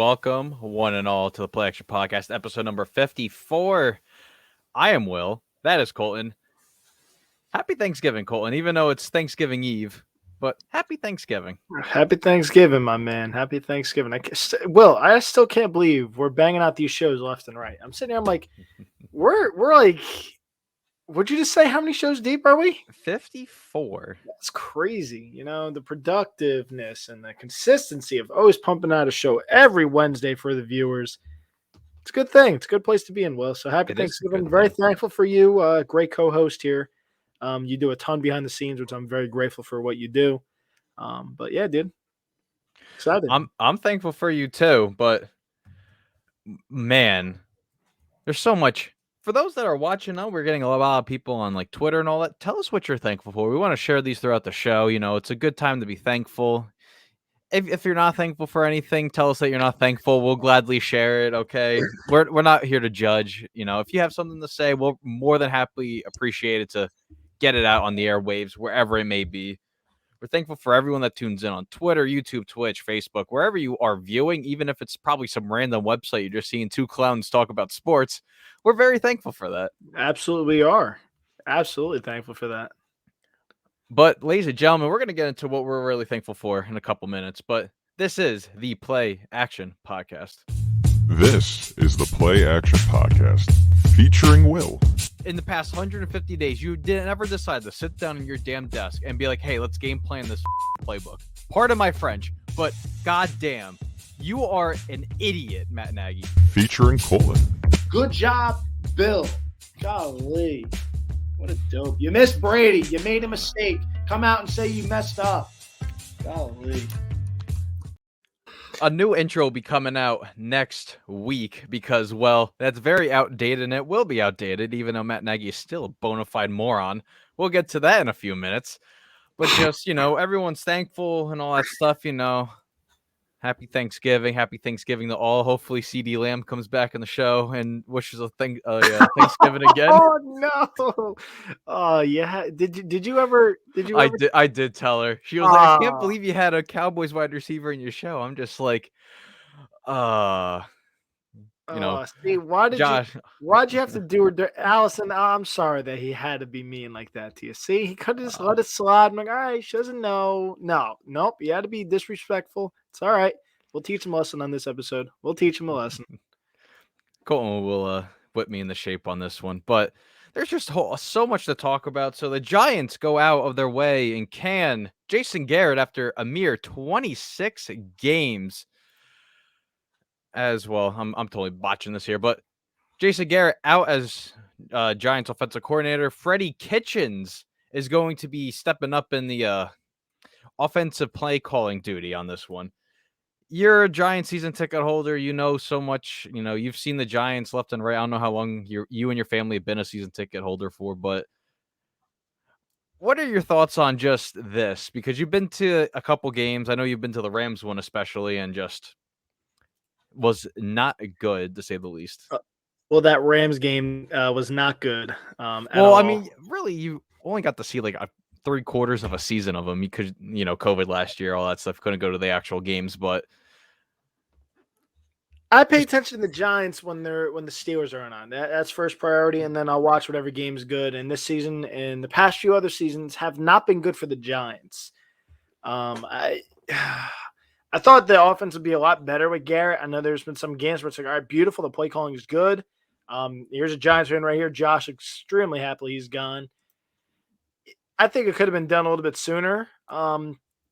welcome one and all to the Play Action Podcast, episode number 54. I am Will. That is Colton. Happy Thanksgiving, Colton, even though it's Thanksgiving Eve, but happy Thanksgiving. Happy Thanksgiving, my man. Happy Thanksgiving. I still can't believe we're banging out these shows left and right. I'm sitting here, I'm like, we're like, would you just say how many shows deep are we? 54. That's crazy. You know, the productiveness and the consistency of always pumping out a show every Wednesday for the viewers. It's a good thing. It's a good place to be in, Will. So happy Thanksgiving. Very thankful for you. Great co-host here. You do a ton behind the scenes, which I'm very grateful for what you do. But yeah, dude. Excited. I'm thankful for you too, but man, there's so much. For those that are watching now, we're getting a lot of people on like Twitter and all that. Tell us what you're thankful for. We want to share these throughout the show. You know, it's a good time to be thankful. If you're not thankful for anything, tell us that you're not thankful. We'll gladly share it. Okay, we're not here to judge. You know, if you have something to say, we'll more than happily appreciate it to get it out on the airwaves, wherever it may be. We're thankful for everyone that tunes in on Twitter, YouTube, Twitch, Facebook, wherever you are viewing, even if it's probably some random website you're just seeing two clowns talk about sports. We're very thankful for that. Absolutely, we are. Absolutely thankful for that. But, ladies and gentlemen, we're going to get into what we're really thankful for in a couple minutes. But this is the Play Action Podcast. This is the Play Action Podcast featuring Will. In the past 150 days, you didn't ever decide to sit down at your damn desk and be like, hey, let's game plan this playbook. Pardon my French, but goddamn, you are an idiot, Matt Nagy. Featuring Colton. Good job, Bill. Golly. What a dope. You missed Brady. You made a mistake. Come out and say you messed up. Golly. A new intro will be coming out next week because, well, that's very outdated, and it will be outdated, even though Matt Nagy is still a bona fide moron. We'll get to that in a few minutes. But just, you know, everyone's thankful and all that stuff, you know. Happy Thanksgiving. Happy Thanksgiving to all. Hopefully CD Lamb comes back in the show and wishes a Thanksgiving again. Oh, no. Oh, yeah. Did you ever? I did tell her. She was like, I can't believe you had a Cowboys wide receiver in your show. I'm just like, you know. See, why'd you have to do it? Allison, I'm sorry that he had to be mean like that to you. See, he could have just let it slide. I'm like, all right, she doesn't know. Nope. You had to be disrespectful. It's all right. We'll teach him a lesson on this episode. We'll teach him a lesson. Colton will whip me in the shape on this one, but there's just so much to talk about. So the Giants go out of their way and can Jason Garrett after a mere 26 games. As well, I'm totally botching this here, but Jason Garrett out as Giants offensive coordinator. Freddie Kitchens is going to be stepping up in the offensive play calling duty on this one. You're a Giants season ticket holder. You know so much. You know, you've seen the Giants left and right. I don't know how long you and your family have been a season ticket holder for, but what are your thoughts on just this? Because you've been to a couple games. I know you've been to the Rams one especially, and just was not good, to say the least. Well, that Rams game was not good at well, all. I mean, really, you only got to see like 3/4 of a season of them. You could, you know, COVID last year, all that stuff. Couldn't go to the actual games, but I pay attention to the Giants when the Steelers aren't on. That's first priority, and then I'll watch whatever game's good. And this season and the past few other seasons have not been good for the Giants. I thought the offense would be a lot better with Garrett. I know there's been some games where it's like, all right, beautiful. The play calling is good. Here's a Giants fan right here. Josh, extremely happily he's gone. I think it could have been done a little bit sooner.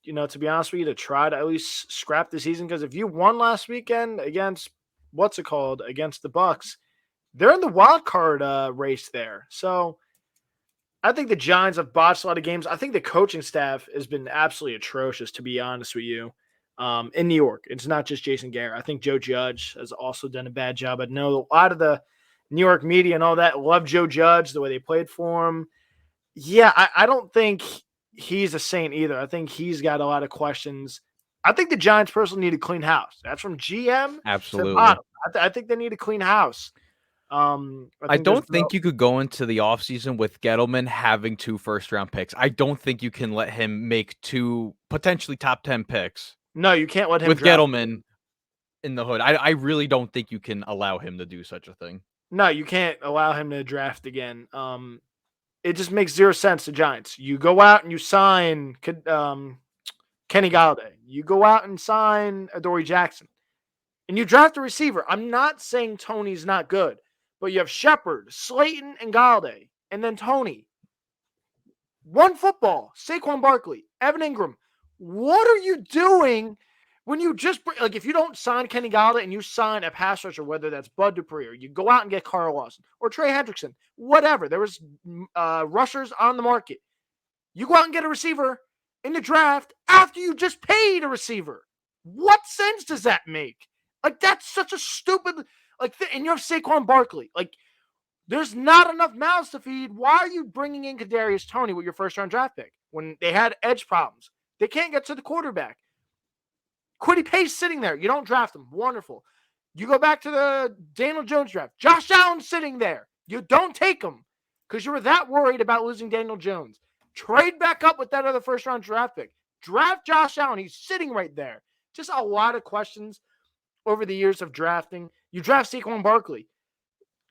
You know, to be honest with you, to try to at least scrap the season. Because if you won last weekend against against the Bucks, they're in the wild card race there. So I think the Giants have botched a lot of games. I think the coaching staff has been absolutely atrocious, to be honest with you. In New York, it's not just Jason Garrett. I think Joe Judge has also done a bad job. I know a lot of the New York media and all that love Joe Judge, the way they played for him. Yeah, I don't think he's a saint either. I think he's got a lot of questions. I think the Giants personally need a clean house. That's from GM absolutely. to bottom. I think they need a clean house. I don't think you could go into the offseason with Gettleman having 2 first-round picks. I don't think you can let him make 2 potentially top 10 picks. No, you can't let him with Gettleman in the hood. I really don't think you can allow him to do such a thing. No, you can't allow him to draft again. It just makes zero sense to Giants. You go out and you sign Kenny Galladay. You go out and sign Adoree Jackson. And you draft a receiver. I'm not saying Tony's not good, but you have Shepard, Slayton, and Galladay, and then Tony. One football, Saquon Barkley, Evan Ingram. What are you doing when you just like if you don't sign Kenny Galladay and you sign a pass rusher, whether that's Bud Dupree or you go out and get Carl Lawson or Trey Hendrickson, whatever. There was rushers on the market. You go out and get a receiver in the draft after you just paid a receiver. What sense does that make? Like that's such a stupid and you have Saquon Barkley. Like there's not enough mouths to feed. Why are you bringing in Kadarius Toney with your first-round draft pick when they had edge problems? They can't get to the quarterback. Quiddy Pace sitting there. You don't draft him. Wonderful. You go back to the Daniel Jones draft. Josh Allen sitting there. You don't take him because you were that worried about losing Daniel Jones. Trade back up with that other first-round draft pick. Draft Josh Allen. He's sitting right there. Just a lot of questions over the years of drafting. You draft Saquon Barkley.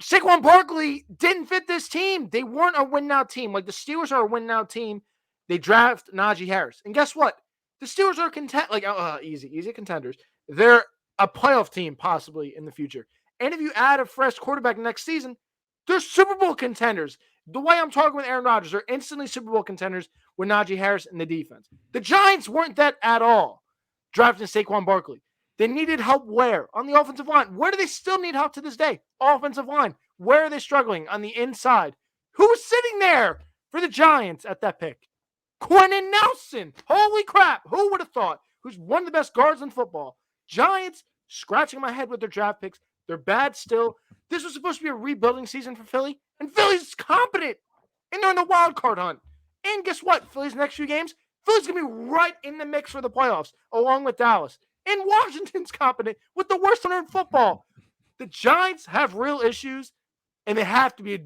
Saquon Barkley didn't fit this team. They weren't a win-now team. Like the Steelers are a win-now team. They draft Najee Harris. And guess what? The Steelers are easy contenders. They're a playoff team possibly in the future. And if you add a fresh quarterback next season, they're Super Bowl contenders. The way I'm talking with Aaron Rodgers, they're instantly Super Bowl contenders with Najee Harris in the defense. The Giants weren't that at all, drafting Saquon Barkley. They needed help where? On the offensive line. Where do they still need help to this day? Offensive line. Where are they struggling? On the inside. Who was sitting there for the Giants at that pick? Quentin Nelson. Holy crap. Who would have thought? Who's one of the best guards in football. Giants scratching my head with their draft picks. They're bad still. This was supposed to be a rebuilding season for Philly. And Philly's competent. And they're in the wild card hunt. And guess what? Philly's next few games, Philly's going to be right in the mix for the playoffs, along with Dallas. And Washington's competent with the worst hunter in football. The Giants have real issues, and they have to be,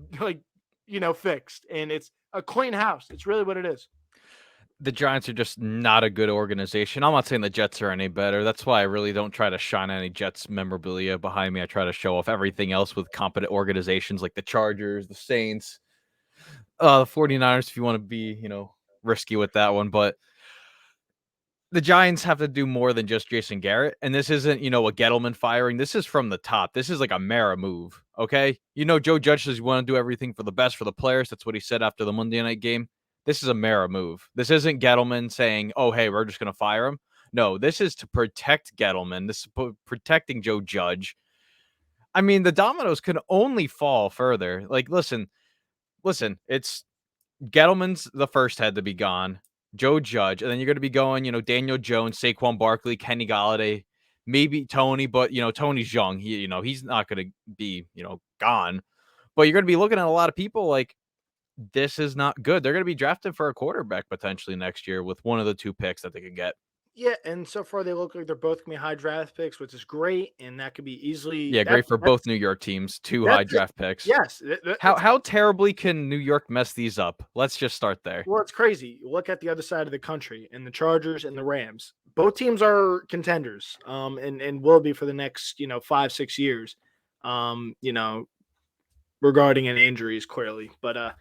fixed. And it's a clean house. It's really what it is. The Giants are just not a good organization. I'm not saying the Jets are any better. That's why I really don't try to shine any Jets memorabilia behind me. I try to show off everything else with competent organizations like the Chargers, the Saints, the 49ers, if you want to be, risky with that one. But the Giants have to do more than just Jason Garrett. And this isn't, a Gettleman firing. This is from the top. This is like a Mara move. Okay. Joe Judge says you want to do everything for the best for the players. That's what he said after the Monday night game. This is a Mara move. This isn't Gettleman saying, oh, hey, we're just going to fire him. No, this is to protect Gettleman. This is protecting Joe Judge. I mean, the dominoes can only fall further. Like, listen, it's Gettleman's the first head to be gone. Joe Judge, and then you're going to be going, Daniel Jones, Saquon Barkley, Kenny Galladay, maybe Tony, but, Tony's young. He's not going to be, gone. But you're going to be looking at a lot of people like, this is not good. They're going to be drafted for a quarterback potentially next year with one of the two picks that they could get. Yeah, and so far they look like they're both going to be high draft picks, which is great, and that could be easily... Yeah, great for both New York teams, two high draft picks. Yes. How terribly can New York mess these up? Let's just start there. Well, it's crazy. Look at the other side of the country, and the Chargers and the Rams. Both teams are contenders, and will be for the next, 5-6 years, regarding any injuries, clearly. But,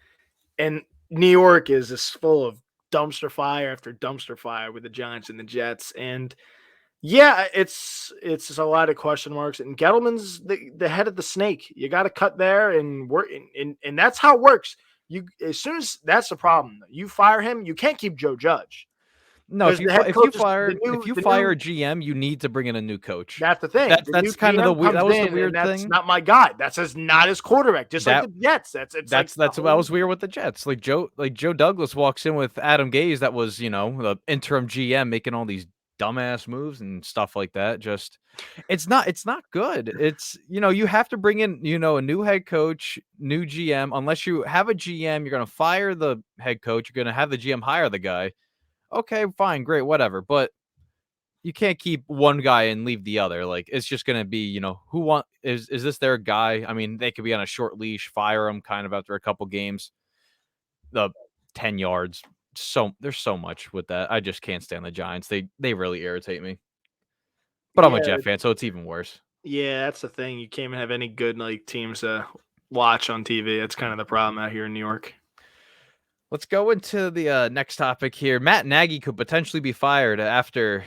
and New York is just full of dumpster fire after dumpster fire with the Giants and the Jets. And yeah, it's just a lot of question marks. And Gettleman's the head of the snake. You got to cut there and work. And that's how it works. As soon as that's the problem, you fire him, you can't keep Joe Judge. No, if you fire a GM, you need to bring in a new coach. That's the thing. That's kind of the weird. That was the weird thing. That's not my guy. That's not his quarterback. Just like the Jets. That's what was weird with the Jets. Like Joe Douglas walks in with Adam Gase, that was the interim GM making all these dumbass moves and stuff like that. Just it's not good. It's you have to bring in a new head coach, new GM. Unless you have a GM, you're gonna fire the head coach. You're gonna have the GM hire the guy. Okay, fine, great, whatever. But you can't keep one guy and leave the other. Like, it's just going to be, is this their guy? I mean, they could be on a short leash, fire him kind of after a couple games. The 10 yards. There's so much with that. I just can't stand the Giants. They really irritate me. But I'm a Yeah, Jet fan, so it's even worse. yeah, that's the thing. You can't even have any good like teams to watch on TV. That's kind of the problem out here in New York. Let's go into the next topic here. Matt Nagy could potentially be fired after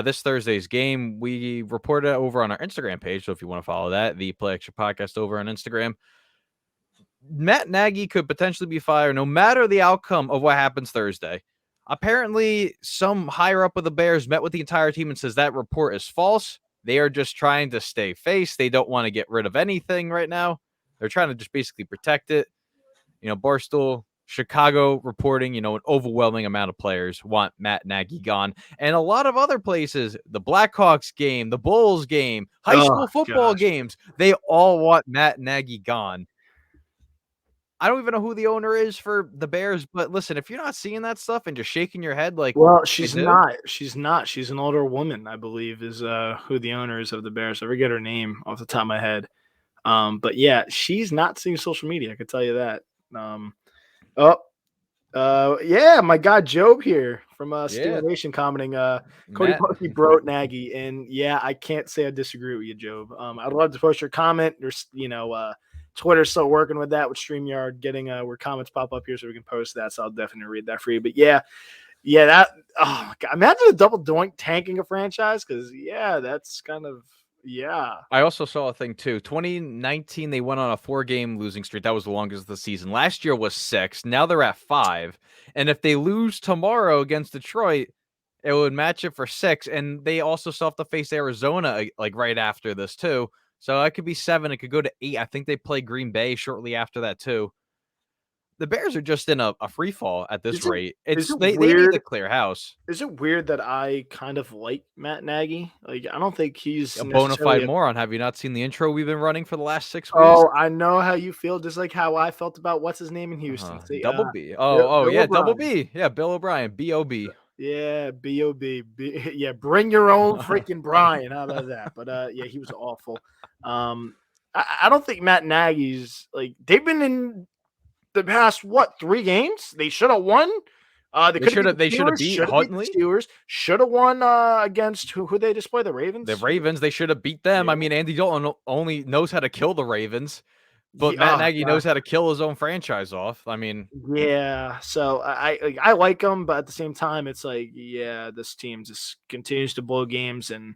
this Thursday's game. We reported it over on our Instagram page, so if you want to follow that, the Play Extra Podcast over on Instagram. Matt Nagy could potentially be fired no matter the outcome of what happens Thursday. Apparently, some higher up of the Bears met with the entire team and says that report is false. They are just trying to stay face. They don't want to get rid of anything right now. They're trying to just basically protect it. Barstool, Chicago reporting, an overwhelming amount of players want Matt Nagy gone. And a lot of other places, the Blackhawks game, the Bulls game, high school football games, they all want Matt Nagy gone. I don't even know who the owner is for the Bears, but listen, if you're not seeing that stuff and just shaking your head like, well, she's not. She's not. She's an older woman, I believe, is who the owner is of the Bears. I forget her name off the top of my head. But yeah, she's not seeing social media. I can tell you that. Yeah, my guy Job here from Steel Nation commenting. Cody Bucky broke Nagy, and yeah, I can't say I disagree with you, Job. I'd love to post your comment. There's Twitter's still working with that with StreamYard, getting where comments pop up here so we can post that. So I'll definitely read that for you. But yeah, that my God, imagine a double doink tanking a franchise because that's kind of I also saw a thing too. 2019, they went on a 4-game losing streak. That was the longest of the season. Last year was 6. Now they're at 5. And if they lose tomorrow against Detroit, it would match it for 6. And they also still have to face Arizona like right after this too. So it could be 7. It could go to 8. I think they play Green Bay shortly after that too. The Bears are just in a free fall at this rate. They need to clear house. Is it weird that I kind of like Matt Nagy? Like, I don't think he's a bona fide moron. Have you not seen the intro we've been running for the last 6 weeks? Oh, I know how you feel, just like how I felt about what's his name in Houston. Double B. Double B. Yeah, Bill O'Brien. B.O.B. Yeah, B.O.B. Yeah, bring your own freaking Brian. How about that? But yeah, he was awful. I don't think Matt Nagy's like they've been in the past 3 games? They should have won. They should have beat Huntley. Steelers should have won against who they just play, the Ravens. The Ravens, they should have beat them. Yeah. I mean, Andy Dalton only knows how to kill the Ravens, but Matt Nagy knows how to kill his own franchise off. I mean, yeah. So I like him, but at the same time, it's like, this team just continues to blow games, and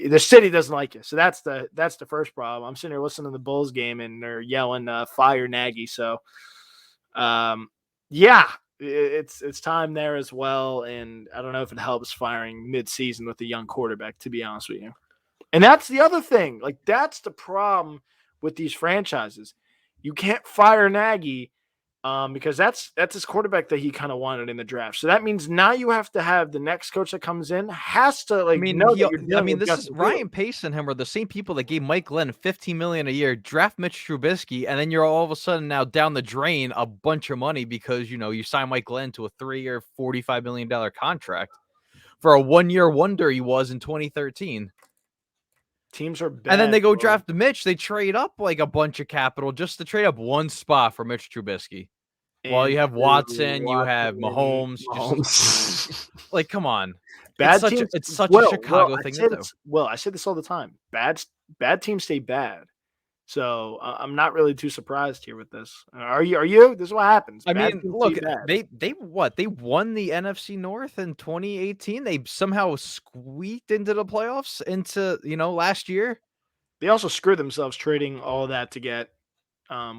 the city doesn't like it. So that's the first problem. I'm sitting here listening to the Bulls game, and they're yelling "Fire Nagy." So, it's time there as well. And I don't know if it helps firing mid-season with a young quarterback, to be honest with you. And that's the other thing. Like, that's the problem with these franchises. You can't fire Nagy because that's his quarterback that he kind of wanted in the draft. So that means now you have to have the next coach that comes in has to this is Ryan Pace and him are the same people that gave Mike Glenn $15 million a year, draft Mitch Trubisky, and then you're all of a sudden now down the drain a bunch of money because you sign Mike Glenn to a 3-year, $45 million contract for a 1-year wonder he was in 2013. Teams are bad. And then they go draft Mitch. They trade up like a bunch of capital just to trade up one spot for Mitch Trubisky. While you have Watson, you have Mahomes. Just, like, come on. It's such a Chicago thing to do. Well, I say this all the time. Bad teams stay bad. So I'm not really too surprised here with this. Are you? This is what happens. I mean, look, they won the NFC North in 2018. They somehow squeaked into the playoffs last year. They also screwed themselves trading all that to get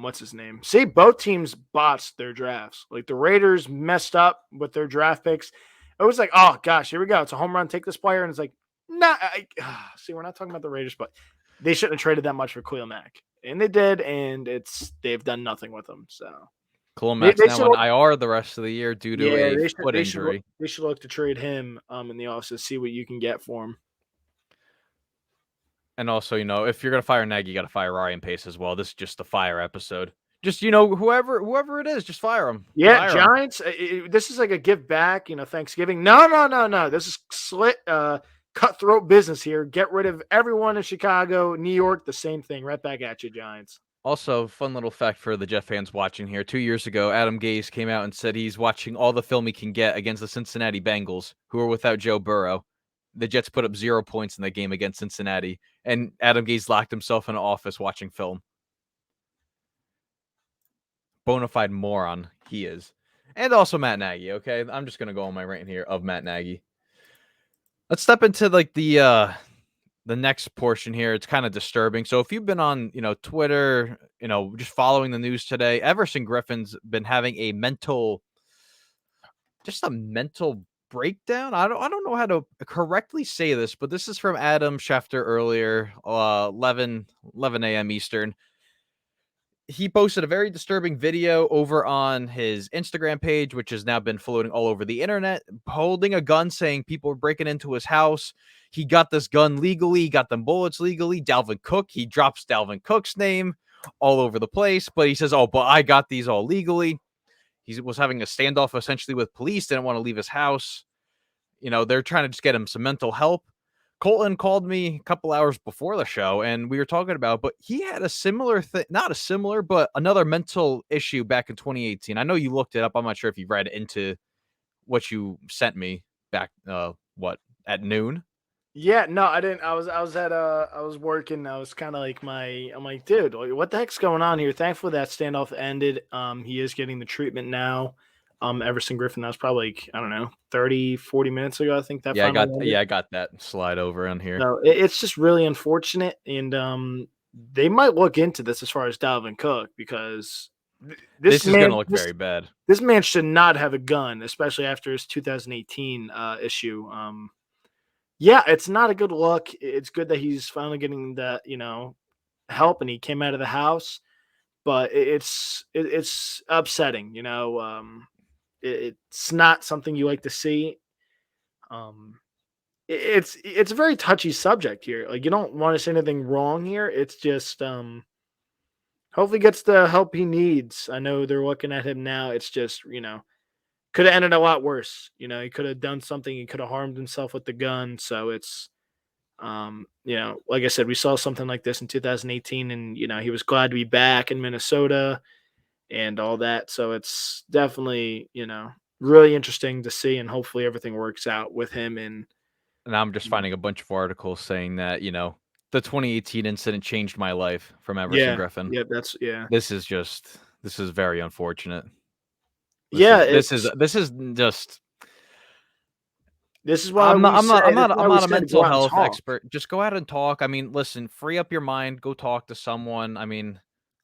what's his name? See, both teams botched their drafts. Like the Raiders messed up with their draft picks. It was like, oh gosh, here we go. It's a home run. Take this player, and it's like, nah. See, we're not talking about the Raiders, but they shouldn't have traded that much for Khalil Mack, and they did, and they've done nothing with them. So Khalil Mack's now on IR the rest of the year due to a foot injury. They should look to trade him in the office, see what you can get for him. And also, if you're gonna fire Nagy, you got to fire Ryan Pace as well. This is just the fire episode. Just whoever it is, just fire him. Yeah, fire Giants. This is like a give back. Thanksgiving. No. This is cutthroat business here. Get rid of everyone in Chicago, New York. The same thing. Right back at you, Giants. Also, fun little fact for the Jet fans watching here. 2 years ago, Adam Gase came out and said he's watching all the film he can get against the Cincinnati Bengals, who are without Joe Burrow. the Jets put up 0 points in the game against Cincinnati, and Adam Gase locked himself in an office watching film. Bona fide moron he is. And also Matt Nagy, okay? I'm just going to go on my rant here of Matt Nagy. Let's step into like the next portion here. It's kind of disturbing. So if you've been on, Twitter, just following the news today, Everson Griffin's been having a mental breakdown. I don't know how to correctly say this, but this is from Adam Schefter earlier, 11 a.m. Eastern. He posted a very disturbing video over on his Instagram page, which has now been floating all over the internet, holding a gun, saying people were breaking into his house. He got this gun legally. He got them bullets legally. Dalvin Cook, he drops Dalvin Cook's name all over the place, but he says, oh, but I got these all legally. He was having a standoff essentially with police, didn't want to leave his house. They're trying to just get him some mental help. Colton called me a couple hours before the show, and we were talking about, but he had a similar thing, not a similar, but another mental issue back in 2018. I know you looked it up. I'm not sure if you read into what you sent me back, at noon? Yeah, no, I didn't. I was working. I was kind of like I'm like, dude, what the heck's going on here? Thankfully that standoff ended. He is getting the treatment now. Everson Griffin, that was probably like, I don't know, 30, 40 minutes ago. I think that I ended. got that slide over on here. So it's just really unfortunate. And they might look into this as far as Dalvin Cook, because this is going to look very bad. This man should not have a gun, especially after his 2018 issue. Yeah, it's not a good look. It's good that he's finally getting that, help, and he came out of the house, but it's upsetting, it's not something you like to see. It's a very touchy subject here. Like, you don't want to say anything wrong here. It's just hopefully gets the help he needs. I know they're looking at him now. It's just, could have ended a lot worse. He could have done something. He could have harmed himself with the gun. So it's, like I said, we saw something like this in 2018, and, he was glad to be back in Minnesota and all that. So it's definitely, really interesting to see, and hopefully everything works out with him. And I'm just finding a bunch of articles saying that, the 2018 incident changed my life from Everson Griffin. Yeah, This is very unfortunate. This is why I'm not a said mental go out and health talk. expert. Just go out and talk. I mean, listen, free up your mind, go talk to someone. I mean,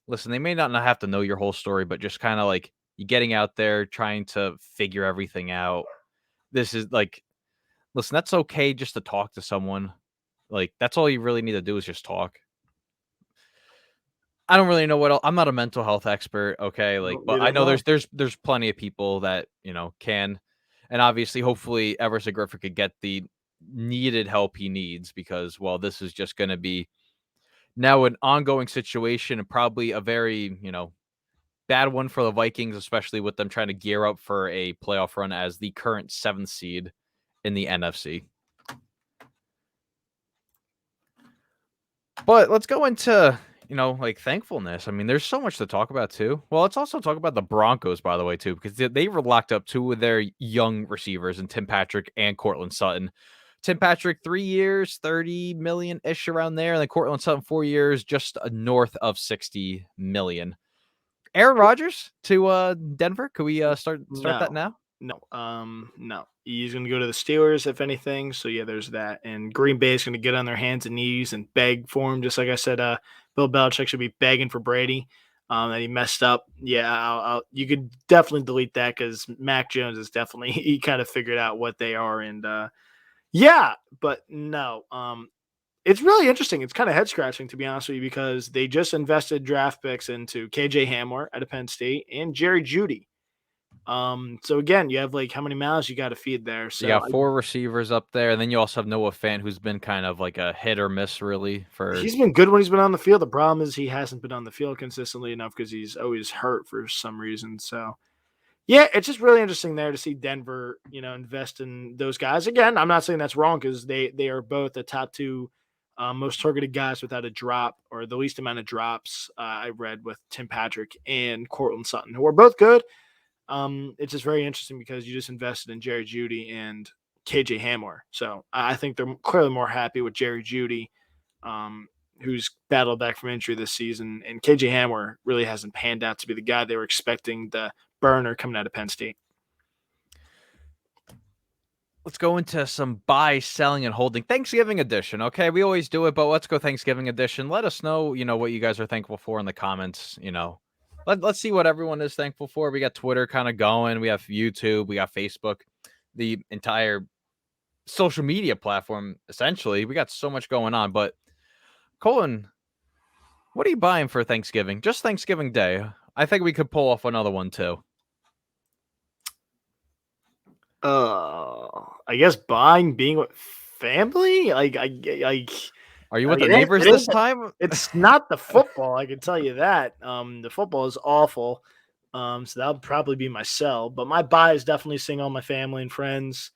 listen, they may not have to know your whole story, but just kind of like you getting out there, trying to figure everything out. This is like, listen, that's okay just to talk to someone. Like, that's all you really need to do is just talk. I don't really know what else. I'm not a mental health expert, okay? Like, but I know there's plenty of people that, can. And obviously, hopefully, Everson Griffin could get the needed help he needs, because, well, this is just going to be now an ongoing situation, and probably a very, bad one for the Vikings, especially with them trying to gear up for a playoff run as the current 7th seed in the NFC. But let's go into, thankfulness. I mean, there's so much to talk about too. Well, let's also talk about the Broncos, by the way, too, because they were locked up 2 of their young receivers, in Tim Patrick and Cortland Sutton. Tim Patrick, 3 years, 30 million-ish around there, and then Cortland Sutton, 4 years, just north of 60 million. Aaron Rodgers to Denver. Could we start that now? No. He's going to go to the Steelers, if anything. So, yeah, there's that. And Green Bay is going to get on their hands and knees and beg for him. Just like I said, Bill Belichick should be begging for Brady. That he messed up. Yeah, you could definitely delete that, because Mac Jones is definitely – he kind of figured out what they are. And, but no. It's really interesting. It's kind of head-scratching, to be honest with you, because they just invested draft picks into KJ Hamler out of Penn State and Jerry Jeudy. So again, you have like how many mouths you got to feed there. So you got 4 receivers up there, and then you also have Noah Fant, who's been kind of like a hit or miss, really. He's been good when he's been on the field. The problem is he hasn't been on the field consistently enough, because he's always hurt for some reason. So yeah, it's just really interesting there to see Denver, invest in those guys. Again, I'm not saying that's wrong, because they are both the top 2 most targeted guys without a drop, or the least amount of drops, I read, with Tim Patrick and Cortland Sutton, who are both good. It's just very interesting because you just invested in Jerry Jeudy and KJ Hamler. So I think they're clearly more happy with Jerry Jeudy, who's battled back from injury this season. And KJ Hamler really hasn't panned out to be the guy they were expecting, the burner coming out of Penn State. Let's go into some buy, selling, and holding. Thanksgiving edition, okay? We always do it, but let's go Thanksgiving edition. Let us know, what you guys are thankful for in the comments, Let's see what everyone is thankful for. We got Twitter kind of going. We have YouTube. We got Facebook. The entire social media platform, essentially. We got so much going on. But, Colton, what are you buying for Thanksgiving? Just Thanksgiving Day. I think we could pull off another one, too. I guess being with family. Are you with the neighbors this time? It's not the football. I can tell you that. The football is awful. So that'll probably be my sell. But my buy is definitely seeing all my family and friends.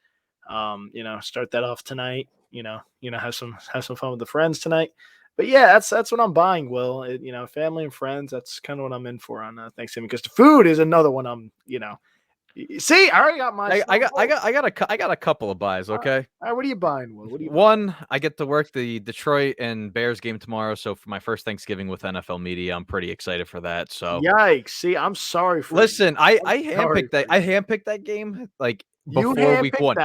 Start that off tonight. Have some fun with the friends tonight. But yeah, that's what I'm buying, Will. Family and friends. That's kind of what I'm in for on Thanksgiving, because the food is another one I'm. See, I already got my. I got a couple of buys. Okay. All right, what are you buying, Will? One, I get to work the Detroit and Bears game tomorrow, so for my first Thanksgiving with NFL media, I'm pretty excited for that. So yikes! See, I'm sorry for. Listen, I handpicked that. I handpicked that game before week one.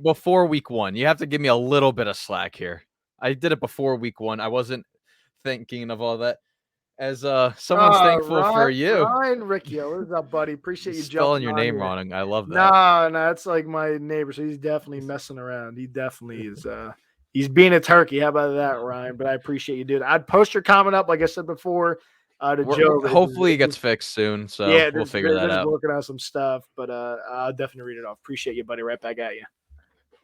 Before week one, you have to give me a little bit of slack here. I did it before week one. I wasn't thinking of all that. As someone's thankful for you. Ryan Riccio, what is up, buddy? Appreciate you spelling your name wrong. I love that. No, it's like my neighbor, so he's definitely messing around. He definitely is. He's being a turkey. How about that, Ryan? But I appreciate you, dude. I'd post your comment up, like I said before, to Joe. Hopefully, it gets fixed soon. So yeah, we'll figure that out. Working on some stuff, but I'll definitely read it off. Appreciate you, buddy. Right back at you.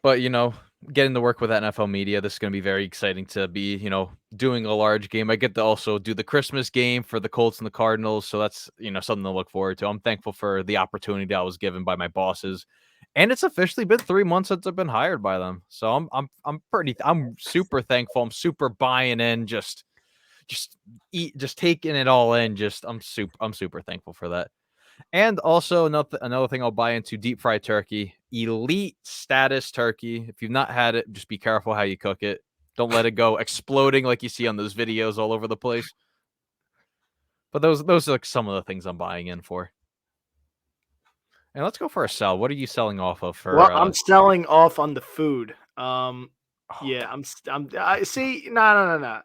But getting to work with NFL media, this is going to be very exciting to be, doing a large game. I get to also do the Christmas game for the Colts and the Cardinals. So that's, something to look forward to. I'm thankful for the opportunity I was given by my bosses. And it's officially been 3 months since I've been hired by them. So I'm super thankful. I'm super buying in, just taking it all in. I'm super thankful for that. And also another thing I'll buy into, deep fried turkey, elite status turkey. If you've not had it, just be careful how you cook it. Don't let it go exploding like you see on those videos all over the place. But those are like some of the things I'm buying in for. And let's go for a sell. What are you selling off of? I'm selling off on the food. Yeah, I see. No.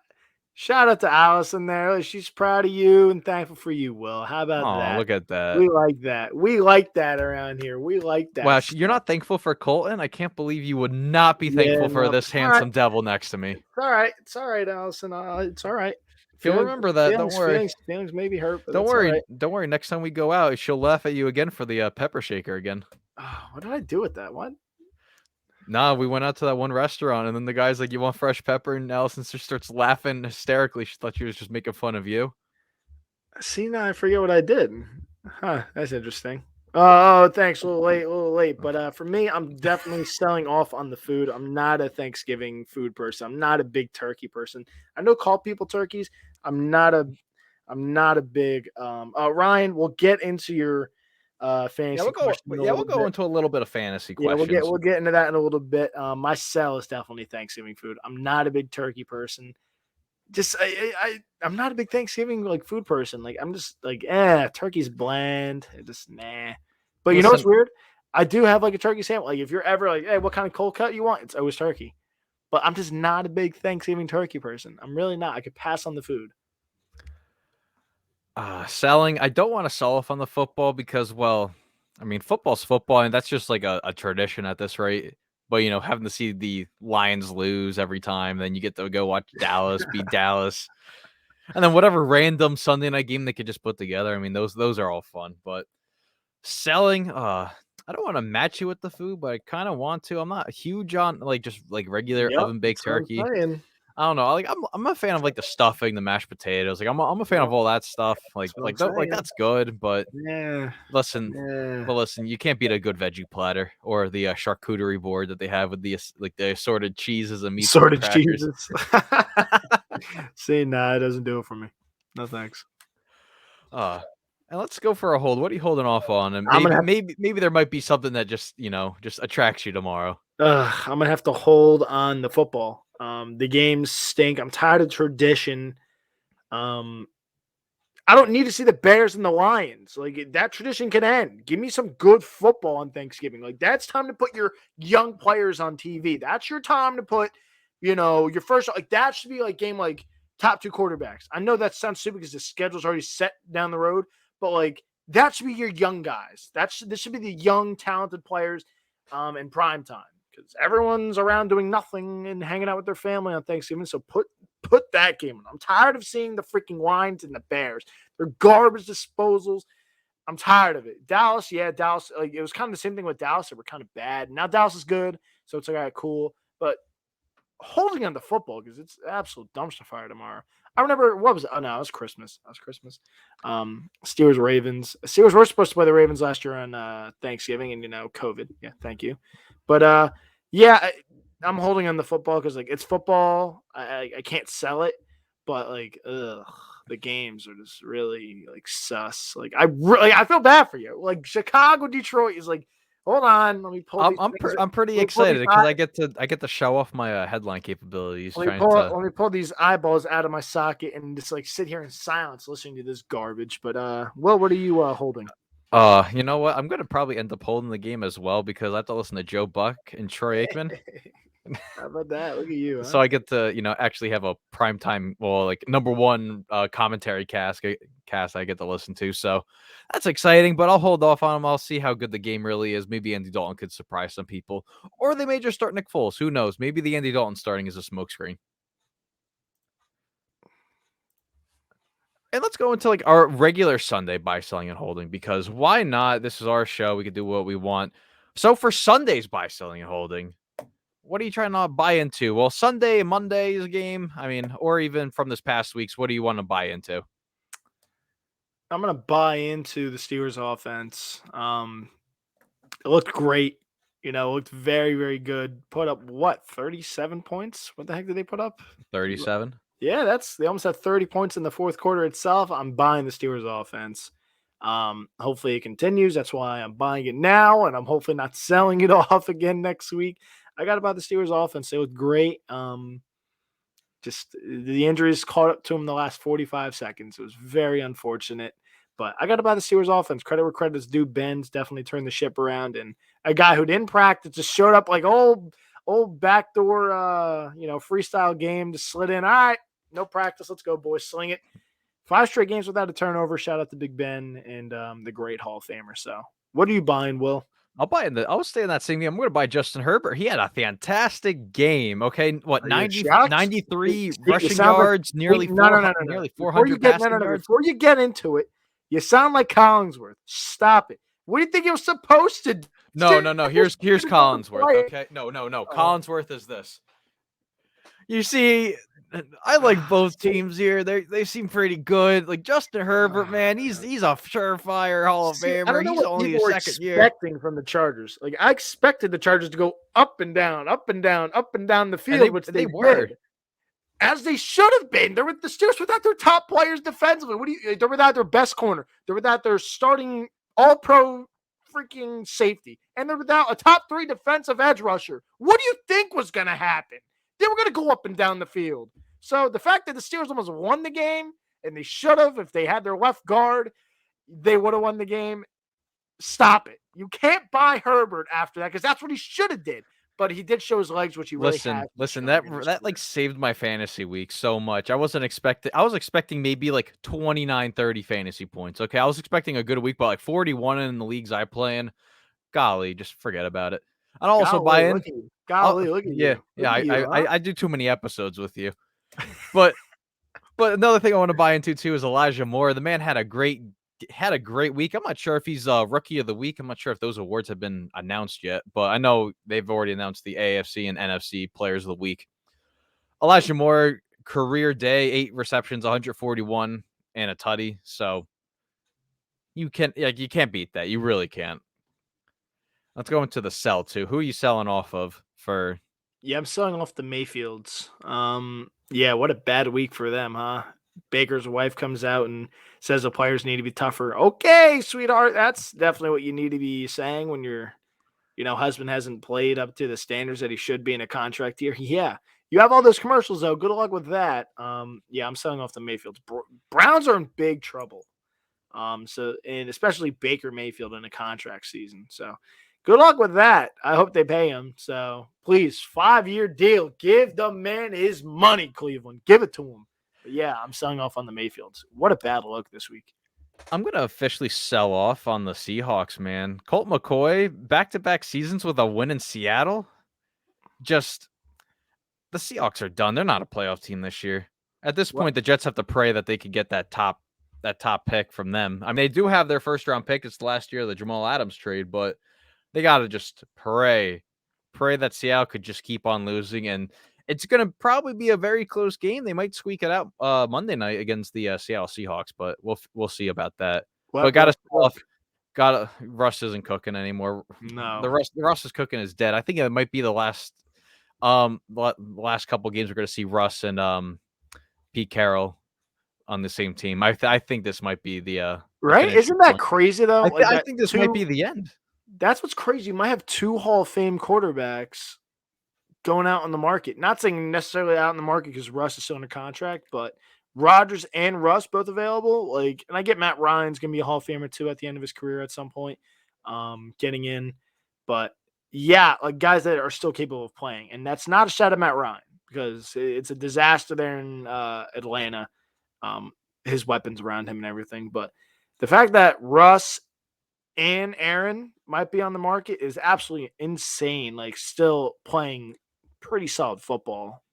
Shout out to Allison there. She's proud of you and thankful for you, Will. How about that? Look at that. We like that. We like that around here. We like that. Wow, you're not thankful for Colton? I can't believe you would not be thankful for this handsome devil next to me. It's all right. It's all right, Allison. It's all right. You'll remember that. Don't worry. Feelings may be hurt, but don't worry. Right. Don't worry. Next time we go out, she'll laugh at you again for the pepper shaker again. Oh, what did I do with that one? Nah, we went out to that one restaurant, and then the guy's like, "You want fresh pepper?" And Allison just starts laughing hysterically. She thought she was just making fun of you. See, now I forget what I did. Huh, that's interesting. Oh, thanks. A little late. But for me, I'm definitely selling off on the food. I'm not a Thanksgiving food person. I'm not a big turkey person. I know call people turkeys. I'm not a big Ryan, we'll get into your fantasy. We'll go into a little bit of fantasy questions. Yeah, we'll get into that in a little bit. My sell is definitely Thanksgiving food. I'm not a big turkey person. Just I'm not a big Thanksgiving food person. I'm just turkey's bland. Just nah. But you know what's weird? I do have a turkey sandwich. If you're ever hey, what kind of cold cut you want? It's always turkey. But I'm just not a big Thanksgiving turkey person. I'm really not. I could pass on the food. Selling. I don't want to sell off on the football because, football's football, and that's just like a tradition at this rate. But, having to see the Lions lose every time, then you get to go watch Dallas beat Dallas. And then whatever random Sunday night game they could just put together. Those are all fun. But selling, I don't want to match you with the food, but I kind of want to. I'm not huge on regular oven baked turkey. I don't know. I'm a fan of the stuffing, the mashed potatoes. I'm a fan of all that stuff. That's good. But listen, you can't beat a good veggie platter or the charcuterie board that they have with the assorted cheeses and meats. Assorted cheeses. See, nah, it doesn't do it for me. No thanks. And let's go for a hold. What are you holding off on? And maybe there might be something that just attracts you tomorrow. I'm gonna have to hold on the football. The games stink. I'm tired of tradition. Um, I don't need to see the Bears and the Lions. Like that tradition can end. Give me some good football on Thanksgiving. Like that's time to put your young players on TV. That's your time to put, your first like that should be like game like top two quarterbacks. I know that sounds stupid because the schedule's already set down the road, but like that should be your young guys. This should be the young talented players in prime time because everyone's around doing nothing and hanging out with their family on Thanksgiving. So put that game on. I'm tired of seeing the freaking Lions and the Bears. They're garbage disposals. I'm tired of it. Dallas, like it was kind of the same thing with Dallas. They were kind of bad. Now Dallas is good, so it's like, all right, cool. But holding on to football because it's absolute dumpster fire tomorrow. I remember what was it? Oh no, it was Christmas. Steelers Ravens. Steelers were supposed to play the Ravens last year on Thanksgiving, and COVID. Yeah, thank you. But I'm holding on the football because like it's football. I can't sell it, but like the games are just really like sus. Like I feel bad for you. Like Chicago, Detroit is like, hold on, let me pull. I'm pretty excited because I get to show off my headline capabilities. Let me pull these eyeballs out of my socket and just like sit here in silence listening to this garbage. But Will, what are you holding? You know what? I'm gonna probably end up holding the game as well because I have to listen to Joe Buck and Troy Aikman. How about that? Look at you. Huh? So I get to, actually have a primetime, well, like number one commentary cast I get to listen to. So that's exciting, but I'll hold off on them. I'll see how good the game really is. Maybe Andy Dalton could surprise some people, or they may just start Nick Foles. Who knows? Maybe the Andy Dalton starting is a smokescreen. And let's go into like our regular Sunday buy, selling, and holding because why not? This is our show. We can do what we want. So for Sunday's buy, selling, and holding, what are you trying to buy into? Well, Sunday, Monday's game. I mean, or even from this past week's, what do you want to buy into? I'm gonna buy into the Steelers offense. It looked great. It looked very, very good. Put up what, 37 points? What the heck did they put up? 37. Yeah, they almost had 30 points in the fourth quarter itself. I'm buying the Steelers offense. Hopefully it continues. That's why I'm buying it now, and I'm hopefully not selling it off again next week. I got to buy the Steelers offense. They look great. Just the injuries caught up to him the last 45 seconds. It was very unfortunate. But I got to buy the Steelers offense. Credit where credit's due. Ben's definitely turned the ship around. And a guy who didn't practice just showed up like old backdoor, freestyle game, just slid in. All right, no practice. Let's go, boys. Sling it. 5 straight games without a turnover. Shout out to Big Ben and the great Hall of Famer. So what are you buying, Will? I'll stay in that same game. I'm going to buy Justin Herbert. He had a fantastic game. Okay. What, 93 rushing yards, nearly 400 passing yards? Before you get into it, you sound like Collinsworth. Stop it. What do you think it was supposed to do? No. Here's Collinsworth. Okay. No. Collinsworth is this. You see, I like both teams here. They seem pretty good. Like Justin Herbert, man, he's a surefire Hall of Famer. He's only his second year. Expecting from the Chargers, like I expected the Chargers to go up and down, up and down, up and down the field, which they were, as they should have been. They're with the Steelers without their top players defensively. They're without their best corner. They're without their starting All-Pro freaking safety, and they're without a top 3 defensive edge rusher. What do you think was going to happen? They were going to go up and down the field. So the fact that the Steelers almost won the game, and they should have, if they had their left guard, they would have won the game. Stop it. You can't buy Herbert after that because that's what he should have did. But he did show his legs, which he really had. Listen, that like saved my fantasy week so much. I was expecting maybe like 29, 30 fantasy points. Okay, I was expecting a good week, but like 41 in the leagues I play in. Golly, just forget about it. I'd also buy in. Look at you. I do too many episodes with you. But another thing I want to buy into too is Elijah Moore. The man had a great week. I'm not sure if he's rookie of the week. I'm not sure if those awards have been announced yet, but I know they've already announced the AFC and NFC players of the week. Elijah Moore, career day, 8 receptions, 141 and a tutty. So you can't beat that. You really can't. Let's go into the sell too. Who are you selling off of for? Yeah, I'm selling off the Mayfields. Yeah, what a bad week for them, huh? Baker's wife comes out and says the players need to be tougher. Okay, sweetheart, that's definitely what you need to be saying when you're husband hasn't played up to the standards that he should be in a contract year. Yeah. You have all those commercials, though. Good luck with that. Yeah, I'm selling off the Mayfields. Browns are in big trouble. And especially Baker Mayfield in a contract season. So good luck with that. I hope they pay him. So please, 5-year deal. Give the man his money, Cleveland. Give it to him. But yeah, I'm selling off on the Mayfields. What a bad look this week. I'm going to officially sell off on the Seahawks, man. Colt McCoy, back-to-back seasons with a win in Seattle. Just, the Seahawks are done. They're not a playoff team this year. At this point, the Jets have to pray that they could get that top pick from them. I mean, they do have their first-round pick. It's the last year of the Jamal Adams trade, but they got to just pray that Seattle could just keep on losing, and it's going to probably be a very close game. They might squeak it out Monday night against the Seattle Seahawks, but we'll see about that. But Russ isn't cooking anymore. No, the Russ is cooking is dead. I think it might be the last couple games we're going to see Russ and Pete Carroll on the same team. I think this might be the right. Isn't that crazy though? I think this might be the end. That's what's crazy. You might have 2 Hall of Fame quarterbacks going out on the market. Not saying necessarily out in the market because Russ is still under contract, but Rodgers and Russ both available. And I get Matt Ryan's gonna be a Hall of Famer too at the end of his career at some point, getting in. But yeah, guys that are still capable of playing, and that's not a shot at Matt Ryan because it's a disaster there in Atlanta. His weapons around him and everything, but the fact that Russ and Aaron might be on the market is absolutely insane. Still playing pretty solid football.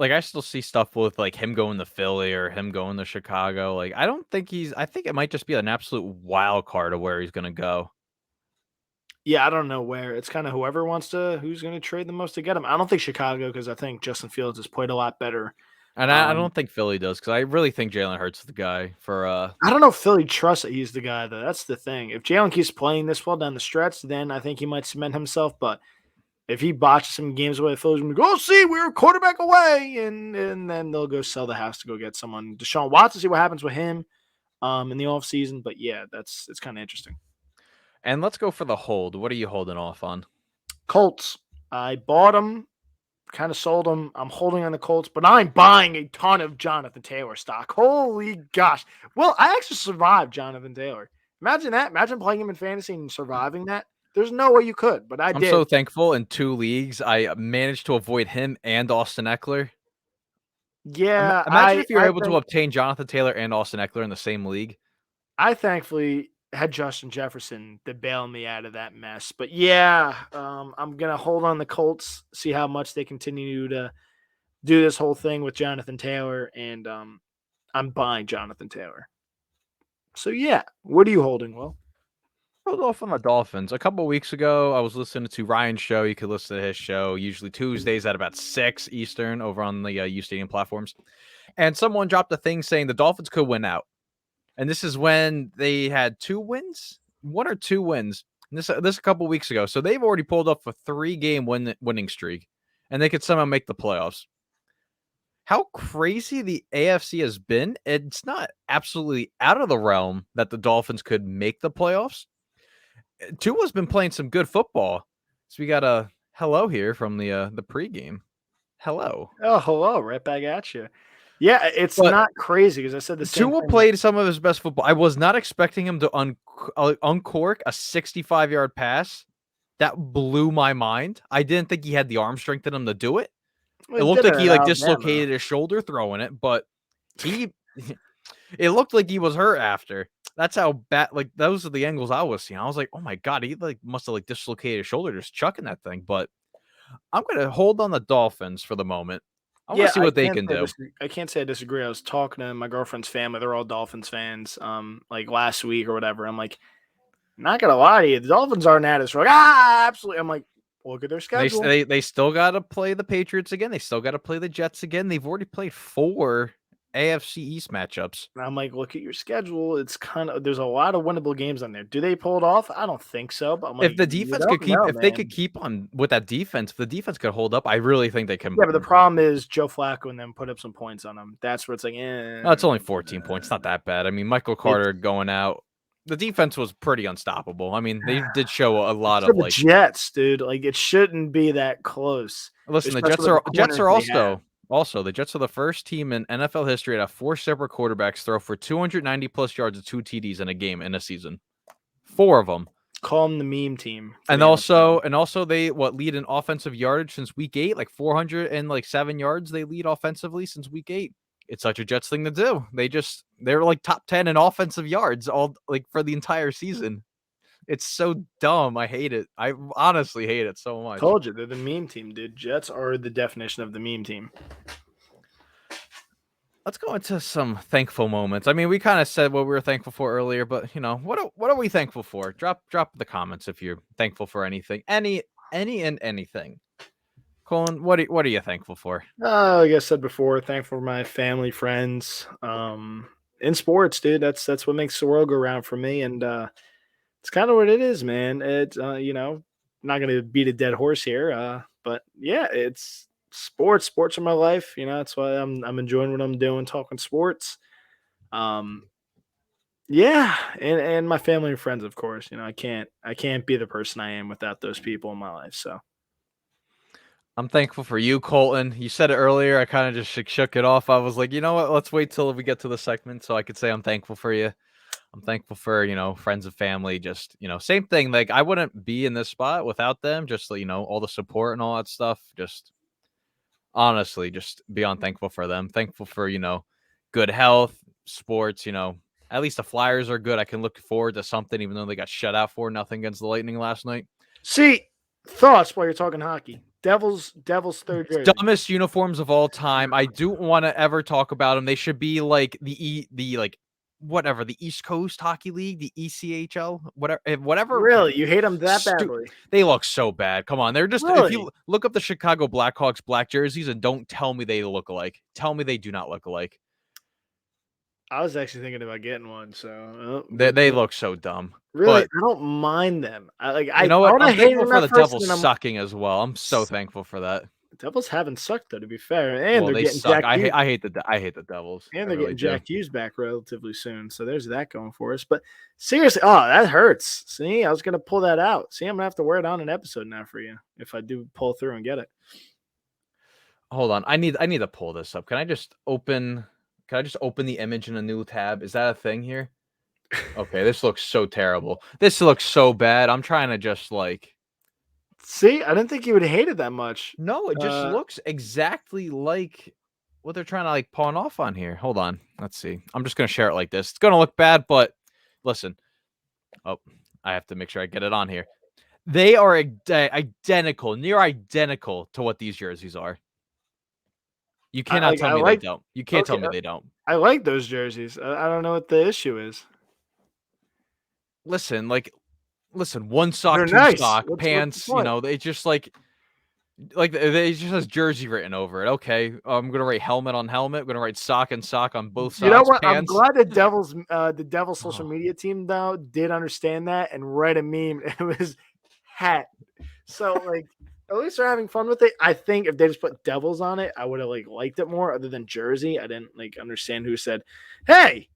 I still see stuff with him going to Philly or him going to Chicago. I think it might just be an absolute wild card of where he's going to go. Yeah, I don't know where. It's kind of who's going to trade the most to get him. I don't think Chicago because I think Justin Fields has played a lot better. And I don't think Philly does because I really think Jalen Hurts is the guy for. I don't know if Philly trusts that he's the guy though. That's the thing. If Jalen keeps playing this well down the stretch, then I think he might cement himself. But if he botches some games away, Philly's going to go, we're a quarterback away, and then they'll go sell the house to go get someone. Deshaun Watson, see what happens with him in the offseason. But yeah, it's kind of interesting. And let's go for the hold. What are you holding off on? Colts. I bought them, kind of sold them. I'm holding on the Colts, but I'm buying a ton of Jonathan Taylor stock. Holy gosh. Well, I actually survived Jonathan Taylor. Imagine that. Imagine playing him in fantasy and surviving that. There's no way you could, but I'm did. So thankful in 2 leagues. I managed to avoid him and Austin Eckler. Yeah. Imagine if you were able to obtain Jonathan Taylor and Austin Eckler in the same league. I thankfully had Justin Jefferson to bail me out of that mess. But yeah, I'm going to hold on the Colts, see how much they continue to do this whole thing with Jonathan Taylor, and I'm buying Jonathan Taylor. So yeah, what are you holding, Will? Hold off on the Dolphins. A couple of weeks ago, I was listening to Ryan's show. You could listen to his show, usually Tuesdays at about 6 Eastern over on the U Stadium platforms. And someone dropped a thing saying the Dolphins could win out. And this is when they had 2 wins, 1 or 2 wins. And this a couple of weeks ago. So they've already pulled up a 3-game winning streak, and they could somehow make the playoffs. How crazy the AFC has been. It's not absolutely out of the realm that the Dolphins could make the playoffs. Tua's been playing some good football. So we got a hello here from the pregame. Hello. Oh, hello. Right back at you. Yeah, but not crazy because I said the same Tua played some of his best football. I was not expecting him to uncork a 65-yard pass. That blew my mind. I didn't think he had the arm strength in him to do it. It looked like he dislocated his shoulder throwing it, but it looked like he was hurt after. That's how bad. Those are the angles I was seeing. I was like, oh my god, he must have dislocated his shoulder just chucking that thing. But I'm gonna hold on the Dolphins for the moment. I want to see what they can do. I can't say I disagree. I was talking to my girlfriend's family. They're all Dolphins fans. Last week or whatever. I'm like, not gonna lie to you, the Dolphins aren't at us. We're like, absolutely. I'm like, look at their schedule. They still got to play the Patriots again. They still got to play the Jets again. They've already played 4 AFC East matchups. And I'm like, look at your schedule. It's there's a lot of winnable games on there. Do they pull it off? I don't think so. But I'm like, if the defense they could keep on with that defense, if the defense could hold up, I really think they can. Yeah, but the problem is Joe Flacco and them put up some points on them. That's where it's like, it's only 14 points. Not that bad. I mean, Michael Carter going out. the defense was pretty unstoppable. I mean, they did show a lot For of the like. Jets, dude, like it shouldn't be that close. Listen, the Especially Jets with are the Jets corners are they have. also the Jets are the first team in NFL history to have 4 separate quarterbacks throw for 290 plus yards and 2 TDs in a game in a season. 4 of them. Call them the meme team. for And the NFL. also they lead in offensive yardage since week 8, like 407 yards they lead offensively since week 8. It's such a Jets thing to do. They're like top 10 in offensive yards all like for the entire season. It's so dumb. I hate it. I honestly hate it so much. Told you they're the meme team, dude. Jets are the definition of the meme team. Let's go into some thankful moments. I mean, we kind of said what we were thankful for earlier, but what are we thankful for? Drop the comments if you're thankful for anything, any and anything. Colin, what are you thankful for? Like I said before, thankful for my family, friends, in sports, dude. That's what makes the world go round for me, and it's kind of what it is, man. It's not gonna beat a dead horse here, but yeah, it's sports. Sports are my life. That's why I'm enjoying what I'm doing, talking sports. Yeah, and my family and friends, of course. I can't be the person I am without those people in my life. So. I'm thankful for you, Colton. You said it earlier. I kind of just shook it off. I was like, you know what? Let's wait till we get to the segment so I could say I'm thankful for you. I'm thankful for, friends and family. Just, same thing. Like I wouldn't be in this spot without them. Just, all the support and all that stuff. Just honestly, just beyond thankful for them. Thankful for, good health, sports, at least the Flyers are good. I can look forward to something, even though they got shut out 4-0 against the Lightning last night. See, thoughts while you're talking hockey. Devils third jersey. Dumbest uniforms of all time. I don't want to ever talk about them. They should be like the East Coast Hockey League, the ECHL, whatever. Really, you hate them that badly? They look so bad. Come on, they're just. Really? If you look up the Chicago Blackhawks black jerseys and don't tell me they look alike. Tell me they do not look alike. I was actually thinking about getting one, so They look so dumb. Really, But I don't mind them. you know what? I I'm hate thankful them for at the first, Devils and I'm sucking as well. I'm so thankful for that. the Devils haven't sucked though, to be fair, and Well, they're they getting suck. Jack I Hughes, hate the Devils. and I they're really getting do. Jack Hughes back relatively soon. So there's that going for us. But seriously, that hurts. See, I was gonna pull that out. See, I'm gonna have to wear it on an episode now for you if I do pull through and get it. Hold on. I need to pull this up. Can I just open the image in a new tab? Is that a thing here? Okay, this looks so terrible. This looks so bad. I'm trying to just See, I didn't think you would hate it that much. No, it just looks exactly like what they're trying to pawn off on here. Hold on. Let's see. I'm just going to share it like this. It's going to look bad, but listen. Oh, I have to make sure I get it on here. They are identical, near identical to what these jerseys are. You cannot tell me they don't. You can't tell me they don't. I like those jerseys. I don't know what the issue is. Listen, one sock, They're two nice. sock, What's pants, the point? they just they just has jersey written over it. Okay, I'm gonna write helmet on helmet. I'm gonna write sock and sock on both sides. You know what? Pants. I'm glad the Devils social media team though did understand that and write a meme. It was hat. So at least they're having fun with it. I think if they just put Devils on it, I would have liked it more. Other than jersey, I didn't understand who said, "Hey,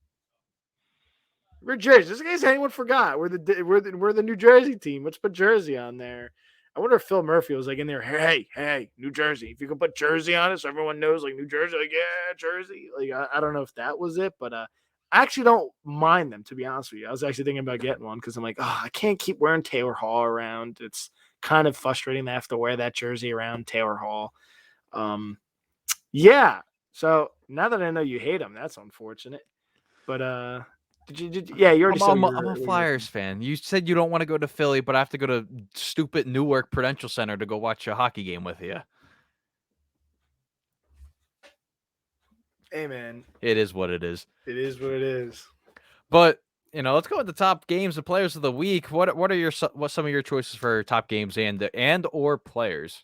we're Jersey." Just in case anyone forgot, we're the New Jersey team. Let's put Jersey on there. I wonder if Phil Murphy was in there. Hey, New Jersey. If you can put Jersey on it, so everyone knows New Jersey. Yeah, Jersey. I don't know if that was it, but I actually don't mind them, to be honest with you. I was actually thinking about getting one because I'm I can't keep wearing Taylor Hall around. It's kind of frustrating to have to wear that jersey around Taylor Hall. Yeah. So now that I know you hate them, that's unfortunate. But you already said I'm a Flyers fan. You said you don't want to go to Philly, but I have to go to stupid Newark Prudential Center to go watch a hockey game with you. Hey, man. It is what it is. It is what it is. But let's go with the top games and players of the week. What are some of your choices for top games and or players?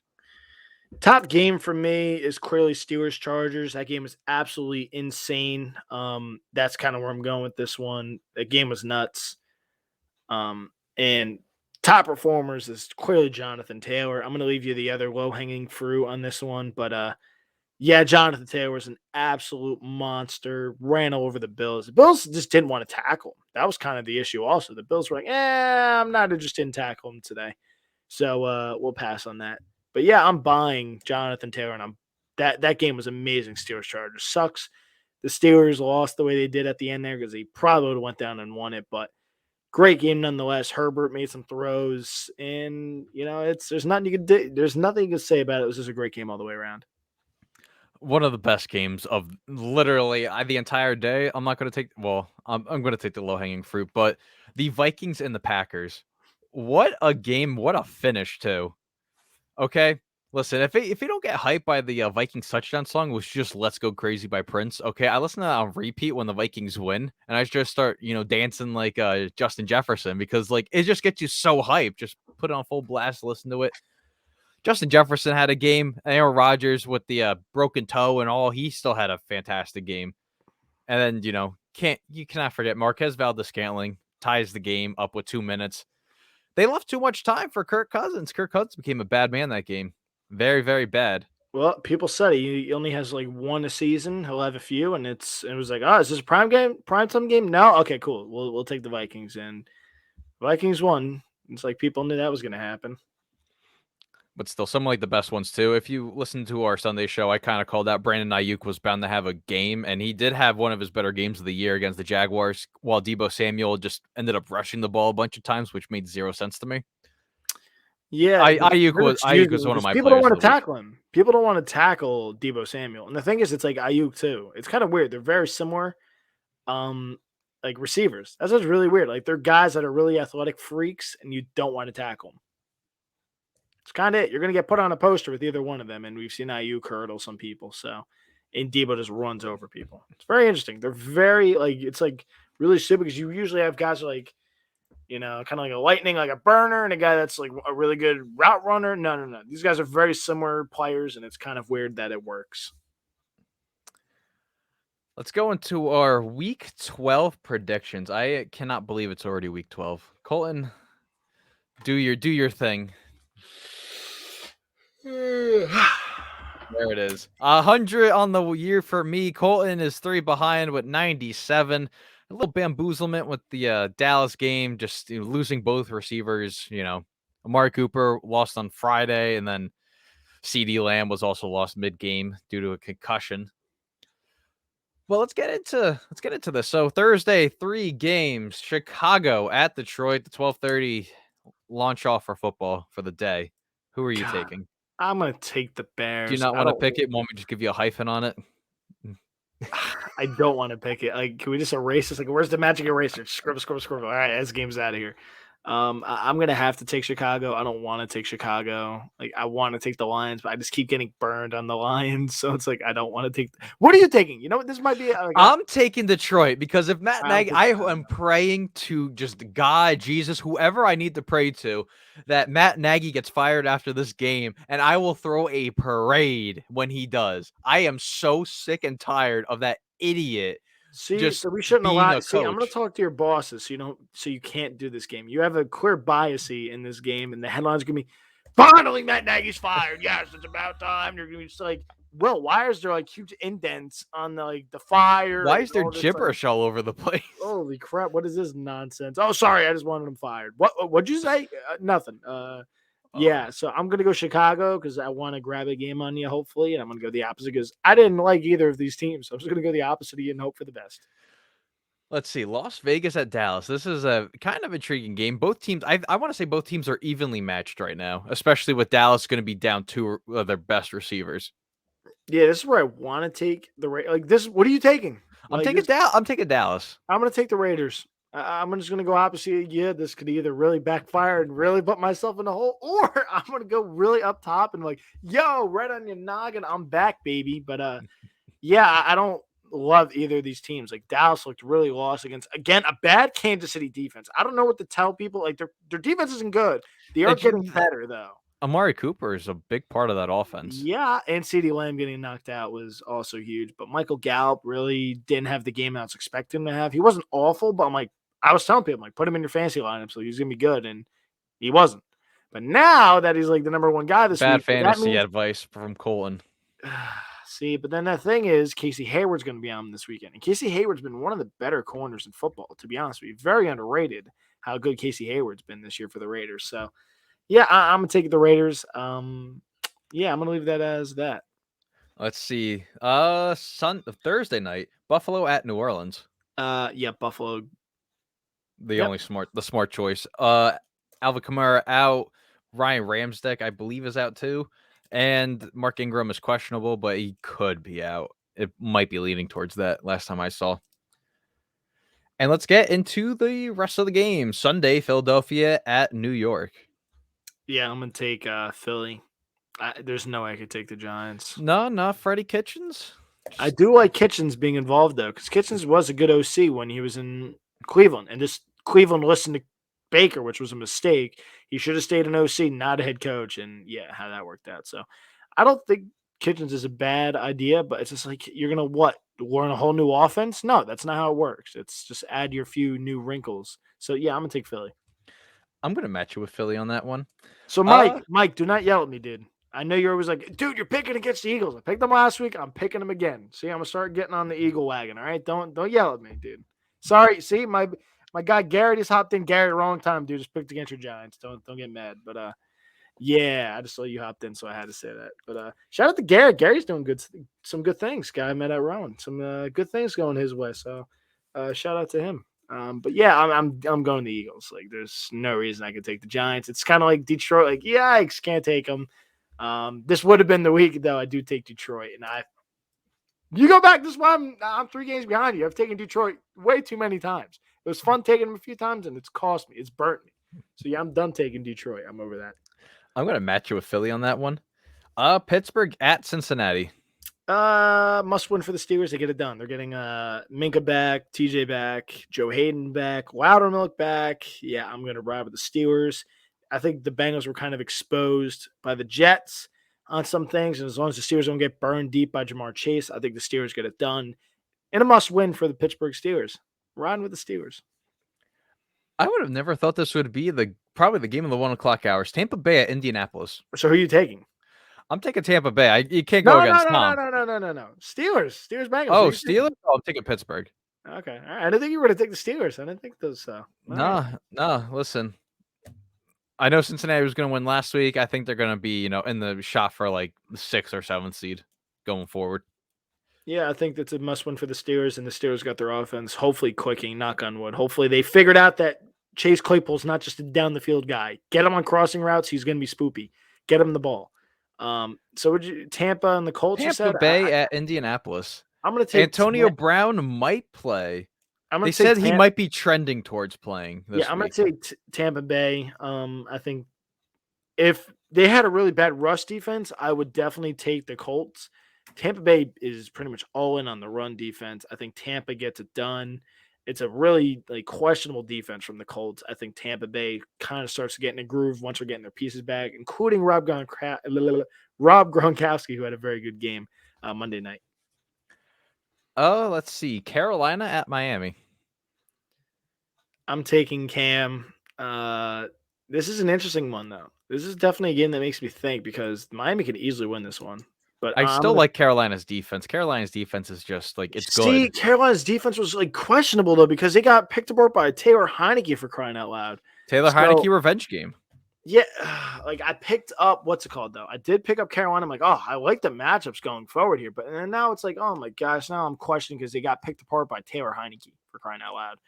Top game for me is clearly Steelers Chargers. That game was absolutely insane. That's kind of where I'm going with this one. The game was nuts. And top performers is clearly Jonathan Taylor. I'm going to leave you the other low-hanging fruit on this one, but yeah, Jonathan Taylor was an absolute monster. Ran all over the Bills. The Bills just didn't want to tackle him. that was kind of the issue also. The Bills were like, I'm not interested in tackling him today. So we'll pass on that. But yeah, I'm buying Jonathan Taylor, and that game was amazing. Steelers Chargers sucks. The Steelers lost the way they did at the end there because they probably would have went down and won it, but great game nonetheless. Herbert made some throws, and there's nothing you can say about it. It was just a great game all the way around. One of the best games of literally the entire day. I'm not going to take. Well, I'm going to take the low hanging fruit, but the Vikings and the Packers. What a game! What a finish too. Okay, listen. If you don't get hyped by the Vikings touchdown song, which just "Let's Go Crazy" by Prince. Okay, I listen to that on repeat when the Vikings win, and I just start dancing like Justin Jefferson because like it just gets you so hyped. Just put it on full blast, listen to it. Justin Jefferson had a game. Aaron Rodgers with the broken toe and all, he still had a fantastic game. And then, you cannot forget Marquez Valdes-Scantling ties the game up with 2 minutes. They left too much time for Kirk Cousins. Kirk Cousins became a bad man that game. Very, very bad. Well, people said he only has like one a season. He'll have a few, and it was like, oh, is this a prime time game? No, okay, cool. We'll take the Vikings, and Vikings won. It's like people knew that was going to happen. But still, some like the best ones too. If you listen to our Sunday show, I kind of called out Brandon Ayuk was bound to have a game, and he did have one of his better games of the year against the Jaguars, while Deebo Samuel just ended up rushing the ball a bunch of times, which made zero sense to me. Yeah, Ayuk was one of my people players don't want of to the week. tackle him. People don't want to tackle Deebo Samuel, and the thing is, it's like Ayuk too. It's kind of weird. They're very similar, like receivers. That's what's really weird. Like they're guys that are really athletic freaks, and you don't want to tackle them. It's kind of it. You're going to get put on a poster with either one of them, and we've seen Ayuk hurdle some people. So, and Debo just runs over people. It's very interesting. They're very it's like really stupid because you usually have guys like, kind of like a lightning, like a burner, and a guy that's like a really good route runner. No. These guys are very similar players, and it's kind of weird that it works. Let's go into our Week 12 predictions. I cannot believe it's already Week 12. Colton, do your thing. There it is. 100 on the year for me. Colton is 3 behind with 97. A little bamboozlement with the Dallas game, just losing both receivers. Amari Cooper lost on Friday, and then CeeDee Lamb was also lost mid-game due to a concussion. Well, let's get into this. So Thursday, 3 games. Chicago at Detroit, the 12:30 launch off for football for the day. Who are you taking? I'm going to take the Bears. Do you not want to pick it? Want me to just give you a hyphen on it? I don't want to pick it. Like, can we just erase this? Like, where's the magic eraser? Scribble. All right, this game's out of here. I'm going to have to take Chicago. I don't want to take Chicago. Like, I want to take the Lions, but I just keep getting burned on the Lions. So it's like, I don't want to take. What are you taking? You know what? This might be. I'm taking Detroit because if Matt Nagy, I am praying to just God, Jesus, whoever I need to pray to, that Matt Nagy gets fired after this game, and I will throw a parade when he does. I am so sick and tired of that idiot. See, so we shouldn't allow. See, I'm going to talk to your bosses, so you can't do this game. You have a clear bias in this game, and the headline's going to be, "Finally, Matt Nagy's fired. Yes, it's about time." You're going to be just like, "Well, why is there like huge indents on the fire? Why is there gibberish all over the place? Holy crap! What is this nonsense? Oh, sorry, I just wanted him fired. What'd you say? Nothing. Yeah, so I'm going to go Chicago because I want to grab a game on you, hopefully, and I'm going to go the opposite because I didn't like either of these teams. So I'm just going to go the opposite of you and hope for the best. Let's see. Las Vegas at Dallas. This is a kind of intriguing game. Both teams, I want to say both teams are evenly matched right now, especially with Dallas going to be down 2 of their best receivers. Yeah, this is where I want to take the like this. What are you taking? I'm taking Dallas. I'm taking Dallas. I'm going to take the Raiders. I'm just going to go opposite. Yeah, this could either really backfire and really put myself in a hole, or I'm going to go really up top and like, yo, right on your noggin, I'm back, baby. But yeah, I don't love either of these teams. Like Dallas looked really lost against, again, a bad Kansas City defense. I don't know what to tell people. Like their defense isn't good. They are getting better though. Amari Cooper is a big part of that offense. Yeah, and CeeDee Lamb getting knocked out was also huge. But Michael Gallup really didn't have the game I was expecting him to have. He wasn't awful, but I was telling people, put him in your fantasy lineup so he's going to be good, and he wasn't. But now that he's like the number one guy this week. Bad fantasy advice from Colton. See, but then the thing is, Casey Hayward's going to be on this weekend. And Casey Hayward's been one of the better corners in football, to be honest with you. Very underrated how good Casey Hayward's been this year for the Raiders. So, yeah, I'm going to take the Raiders. Yeah, I'm going to leave that as that. Let's see. Thursday night, Buffalo at New Orleans. Yeah, Buffalo. The smart choice. Alvin Kamara out. Ryan Ramsdale, I believe, is out too. And Mark Ingram is questionable, but he could be out. It might be leaning towards that last time I saw. And let's get into the rest of the game. Sunday, Philadelphia at New York. Yeah, I'm going to take Philly. There's no way I could take the Giants. No, not Freddie Kitchens. I do like Kitchens being involved, though, because Kitchens was a good OC when he was in Cleveland. And just Cleveland listened to Baker, which was a mistake. He should have stayed an OC, not a head coach. And, yeah, how that worked out. So I don't think Kitchens is a bad idea, but it's just like you're going to learn a whole new offense? No, that's not how it works. It's just add your few new wrinkles. So, yeah, I'm going to take Philly. I'm going to match you with Philly on that one. So, Mike, do not yell at me, dude. I know you're always like, dude, you're picking against the Eagles. I picked them last week. I'm picking them again. See, I'm going to start getting on the Eagle wagon, all right? Don't yell at me, dude. Sorry. See, my guy Garrett is hopped in. Garrett, wrong time, dude. Just picked against your Giants. Don't get mad. But, yeah, I just saw you hopped in, so I had to say that. But shout out to Garrett. Gary's doing some good things. Guy I met at Rowan. Some good things going his way. So shout out to him. But yeah, I'm going the Eagles. Like, there's no reason I could take the Giants. It's kind of like Detroit. Like, yikes, can't take them. This would have been the week though. I do take Detroit, and you go back. This is why I'm 3 games behind you. I've taken Detroit way too many times. It was fun taking them a few times, and it's cost me. It's burnt me. So yeah, I'm done taking Detroit. I'm over that. I'm going to match you with Philly on that one. Pittsburgh at Cincinnati. Must win for the Steelers. They get it done. They're getting Minka back, TJ back, Joe Hayden back, Loudermilk back. Yeah, I'm going to ride with the Steelers. I think the Bengals were kind of exposed by the Jets on some things. And as long as the Steelers don't get burned deep by Jamar Chase, I think the Steelers get it done. And a must win for the Pittsburgh Steelers. Riding with the Steelers. I would have never thought this would be probably the game of the 1 o'clock hours. Tampa Bay at Indianapolis. So who are you taking? I'm taking Tampa Bay. You can't go against Tom. No. Steelers, Bengals. Oh, Steelers? Oh, I'm taking Pittsburgh. Okay. All right. I didn't think you were going to take the Steelers. I didn't think those. No. Listen, I know Cincinnati was going to win last week. I think they're going to be, in the shot for like the 6th or 7th seed going forward. Yeah, I think that's a must win for the Steelers, and the Steelers got their offense hopefully clicking, knock on wood. Hopefully they figured out that Chase Claypool's not just a down the field guy. Get him on crossing routes, he's going to be spoopy. Get him the ball. So would you Tampa and the Colts? Tampa Bay at Indianapolis. I'm going to take Antonio Brown might play. They said he might be trending towards playing this week. I'm going to take Tampa Bay. I think if they had a really bad rush defense, I would definitely take the Colts. Tampa Bay is pretty much all in on the run defense. I think Tampa gets it done. It's a really questionable defense from the Colts. I think Tampa Bay kind of starts to get in a groove once they're getting their pieces back, including Rob Gronkowski, who had a very good game Monday night. Oh, let's see. Carolina at Miami. I'm taking Cam. This is an interesting one, though. This is definitely a game that makes me think because Miami could easily win this one. But I still like Carolina's defense. Carolina's defense is just it's good. See, Carolina's defense was questionable though because they got picked apart by Taylor Heineke for crying out loud. Heineke revenge game. Yeah, I picked up what's it called though. I did pick up Carolina. I'm like, oh, I like the matchups going forward here. But and now it's like, oh my gosh, now I'm questioning because they got picked apart by Taylor Heineke for crying out loud.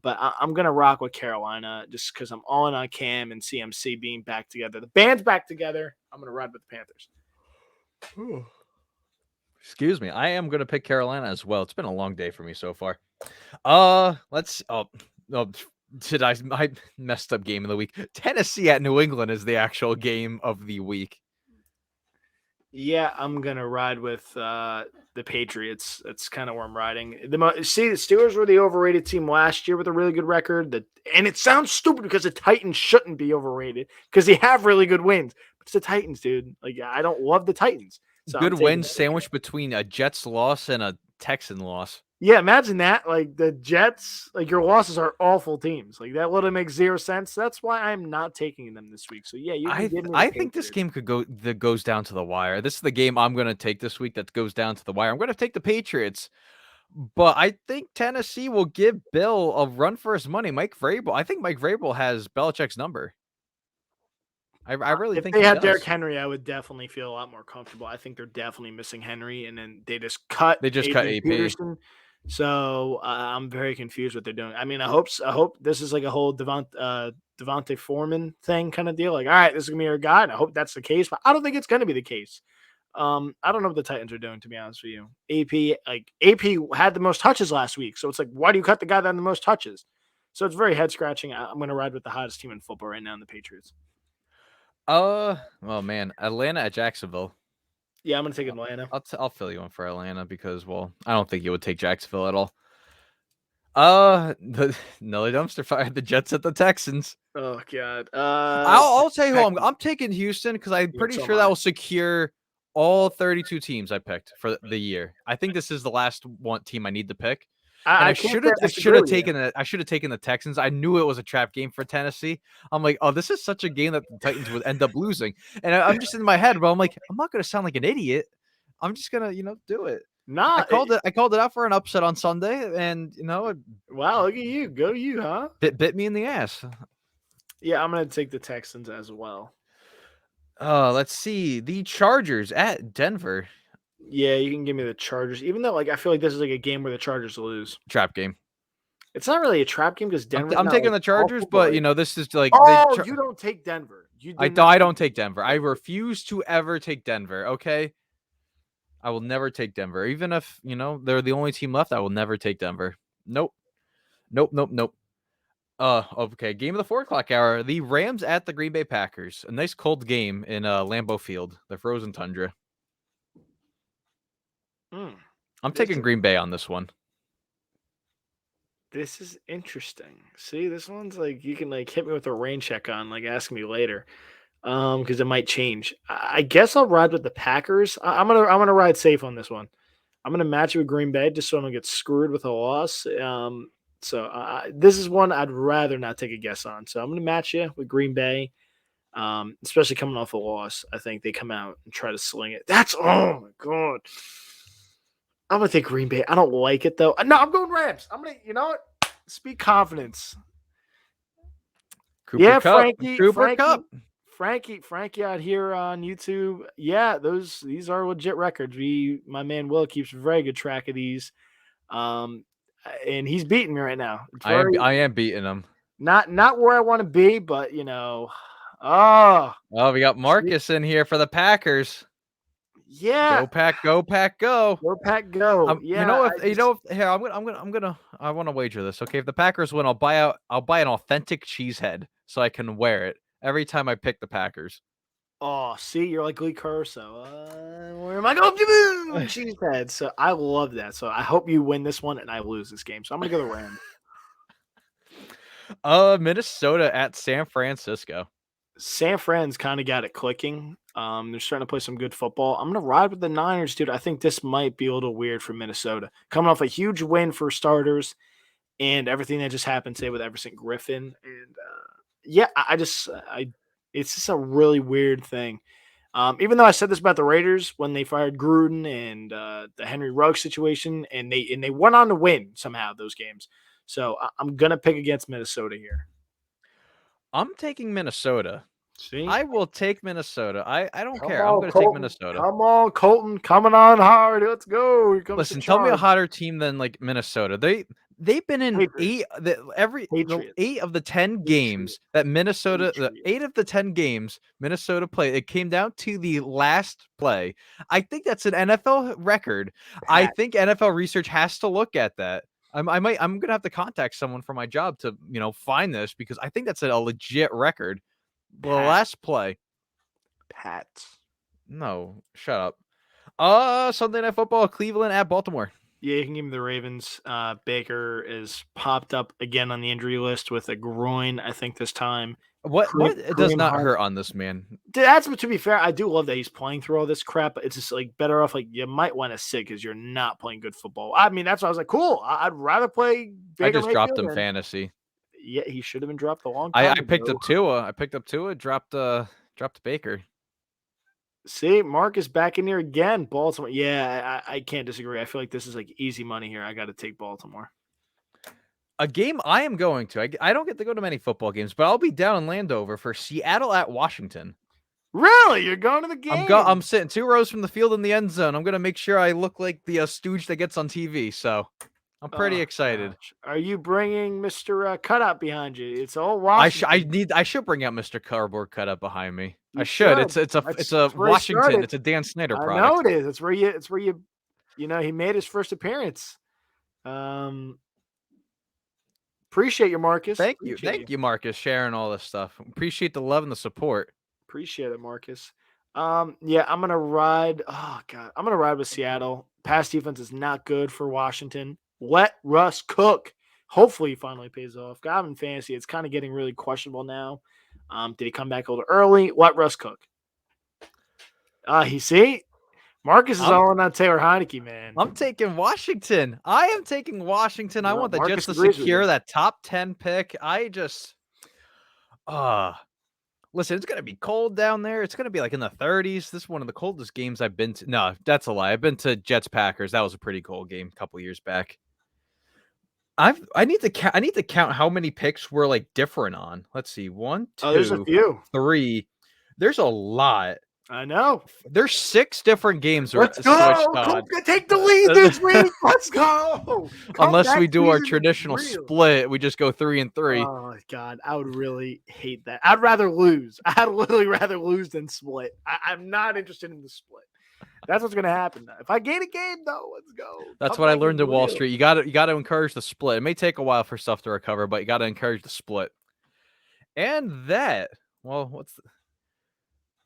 But I'm gonna rock with Carolina just because I'm all in on Cam and CMC being back together. The band's back together. I'm gonna ride with the Panthers. Excuse me. I am going to pick Carolina as well. It's been a long day for me so far. I messed up game of the week. Tennessee at New England is the actual game of the week. Yeah, I'm going to ride with the Patriots. That's kind of where I'm riding. The Steelers were the overrated team last year with a really good record. And it sounds stupid because the Titans shouldn't be overrated because they have really good wins. But it's the Titans, dude. I don't love the Titans. So good win sandwiched between a Jets loss and a Texan loss. Yeah, imagine that. Like the Jets, like your losses are awful teams. Like that literally makes zero sense. That's why I'm not taking them this week. So yeah, you can give me the I think this Patriots. game that goes down to the wire. This is the game I'm gonna take this week that goes down to the wire. I'm gonna take the Patriots. But I think Tennessee will give Bill a run for his money. I think Mike Vrabel has Belichick's number. I really If think they he had Derrick does. Henry, I would definitely feel a lot more comfortable. I think they're definitely missing Henry, and then they just cut They just cut Adrian AP. Peterson. So I'm very confused what they're doing. I mean, I hope this is like a whole Devontae Foreman thing kind of deal. Like, all right, this is gonna be our guy, and I hope that's the case. But I don't think it's gonna be the case. I don't know what the Titans are doing, to be honest with you. AP had the most touches last week, so it's like, why do you cut the guy that had the most touches? So it's very head scratching. I'm gonna ride with the hottest team in football right now in the Patriots. Oh man, Atlanta at Jacksonville. Yeah, I'm gonna take Atlanta. I'll fill you in for Atlanta because I don't think you would take Jacksonville at all. The Nelly dumpster fire the Jets at the Texans. Oh god. I'll tell you who Texans. I'm taking Houston because I'm Yeah, pretty so am sure that I. will secure all 32 teams I picked for the year. I think this is the last one team I need to pick. And I can't say I disagree with you. I should have taken the Texans. I knew it was a trap game for Tennessee. I'm like, oh, this is such a game that the Titans would end up losing. And I'm just in my head, but I'm like, I'm not gonna sound like an idiot. I'm just gonna, do it. Nah. I called it out for an upset on Sunday, and it Wow, look at you. Go you, huh? bit me in the ass. Yeah, I'm gonna take the Texans as well. Let's see. The Chargers at Denver. Yeah, you can give me the Chargers, even though I feel like this is like a game where the Chargers lose. Trap game. It's not really a trap game because Denver's I'm not taking like the Chargers, awful, but like, this is like oh, you don't take Denver. You do not I take don't take Denver. Denver. I refuse to ever take Denver. Okay. I will never take Denver. Even if, they're the only team left, I will never take Denver. Nope. Nope. Nope. Nope. Okay. Game of the 4:00 hour. The Rams at the Green Bay Packers. A nice cold game in Lambeau Field, the frozen tundra. I'm taking Green Bay on this one. This is interesting. See, this one's like you can like hit me with a rain check on, like ask me later. Because it might change. I guess I'll ride with the Packers. I'm gonna ride safe on this one. I'm gonna match it with Green Bay just so I don't get screwed with a loss. This is one I'd rather not take a guess on. So I'm gonna match you with Green Bay. Especially coming off a loss. I think they come out and try to sling it. Oh my god. I'm gonna take Green Bay. I don't like it though. No, I'm going Rams. I'm gonna, you know what? Speak confidence. Cooper Kupp. Frankie out here on YouTube. Yeah, these are legit records. My man Will keeps very good track of these. And he's beating me right now. I am beating him. Not where I want to be, but oh, we got Marcus in here for the Packers. Yeah. Go Pack, go Pack, go. Go Pack, go. Yeah. Here, I want to wager this. Okay, if the Packers win, I'll buy an authentic cheese head so I can wear it every time I pick the Packers. Oh, see, you're like Lee Kerr, so where am I going? Cheese head. So I love that. So I hope you win this one and I lose this game. So I'm gonna go to Rams. Minnesota at San Francisco. San Fran's kind of got it clicking. They're starting to play some good football. I'm going to ride with the Niners, dude. I think this might be a little weird for Minnesota. Coming off a huge win for starters and everything that just happened today with Everson Griffin. And it's just a really weird thing. Even though I said this about the Raiders when they fired Gruden and the Henry Ruggs situation, and they went on to win somehow those games. So I'm going to pick against Minnesota here. I'm taking Minnesota. See? I will take Minnesota. I don't care. I'm going to take Minnesota. Come on, Colton, coming on hard. Let's go. Listen, tell me a hotter team than like Minnesota. They've been in eight of the 10 games that Minnesota, 8 of the 10 games Minnesota played. It came down to the last play. I think that's an NFL record. I think NFL research has to look at that. I'm gonna have to contact someone for my job to find this because I think that's a legit record. The last play. No, shut up. Sunday Night Football, Cleveland at Baltimore. Yeah, you can give me the Ravens. Baker is popped up again on the injury list with a groin, I think this time. What does not hurt on this man? That's to be fair. I do love that he's playing through all this crap, but it's just like better off. Like you might want to sit because you're not playing good football. I mean, that's why I was like, cool. I'd rather play. I Baker just dropped Mayfield him than- fantasy. Yeah, he should have been dropped a long I time picked ago. up Tua. I picked up Tua. Dropped Baker. See, Marcus back in here again. Baltimore. Yeah, I can't disagree. I feel like this is like easy money here. I got to take Baltimore. A game I am going to. I don't get to go to many football games, but I'll be down in Landover for Seattle at Washington. Really? You're going to the game? I'm sitting 2 rows from the field in the end zone. I'm gonna make sure I look like the stooge that gets on TV. So I'm pretty excited. Gosh. Are you bringing Mr. Cutout behind you? It's all I Washington. should bring out Mr. Cardboard Cutout behind me. You I should. should. It's a That's where he Washington. started. It's a Dan Snyder I product. know it is. It's where you he made his first appearance. Appreciate you, Marcus. Thank you, Marcus, sharing all this stuff. Appreciate the love and the support. Appreciate it, Marcus. Yeah, I'm gonna ride. Oh God, I'm gonna ride with Seattle. Pass defense is not good for Washington. Let Russ cook. Hopefully, he finally pays off. Got him in fantasy. It's kind of getting really questionable now. Did he come back a little early? Let Russ cook. Marcus is all in on Taylor Heineke, man. I'm taking Washington. I am taking Washington. No, I want the Marcus Jets to agrees with secure you. that top 10 pick. Listen, it's going to be cold down there. It's going to be like in the 30s. This is one of the coldest games I've been to. No, that's a lie. I've been to Jets Packers. That was a pretty cold game a couple years back. I need to count how many picks we're like different on. Let's see. 1, 2, There's a few. 3. There's a lot. I know. There's 6 different games. Let's switched go. on. Take the lead this week. Let's go. Unless we do our Comeback season is traditional real. split, we just go 3 and 3. Oh God, I would really hate that. I'd rather lose. I'd literally rather lose than split. I'm not interested in the split. That's what's gonna happen. If I gain a game, though, let's go. That's what I Comeback learned is at Wall real. Street. You got to encourage the split. It may take a while for stuff to recover, but you got to encourage the split. And that, well,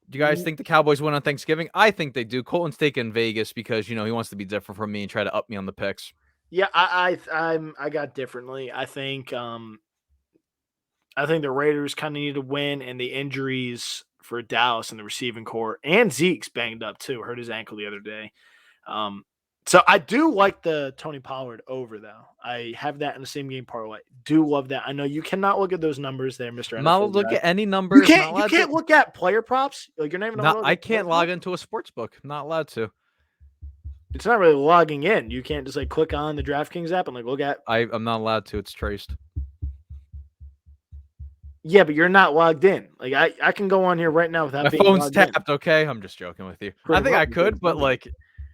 do you guys think the Cowboys win on Thanksgiving? I think they do. Colton's taking Vegas because he wants to be different from me and try to up me on the picks. Yeah, I got differently. I think the Raiders kind of need to win, and the injuries for Dallas and the receiving core, and Zeke's banged up too. Hurt his ankle the other day. So I do like the Tony Pollard over, though. I have that in the same game parlay. Do love that. I know you cannot look at those numbers there, Mr. I'm not NFL look guy. at any numbers. You can't look at player props. Like you're not even. I can't log into a sports book. I'm not allowed to. It's not really logging in. You can't just like click on the DraftKings app and like look at. I'm not allowed to. It's traced. Yeah, but you're not logged in. Like I can go on here right now without My being phone's logged in. tapped. Okay, I'm just joking with you. Pretty I think I much. could, but like,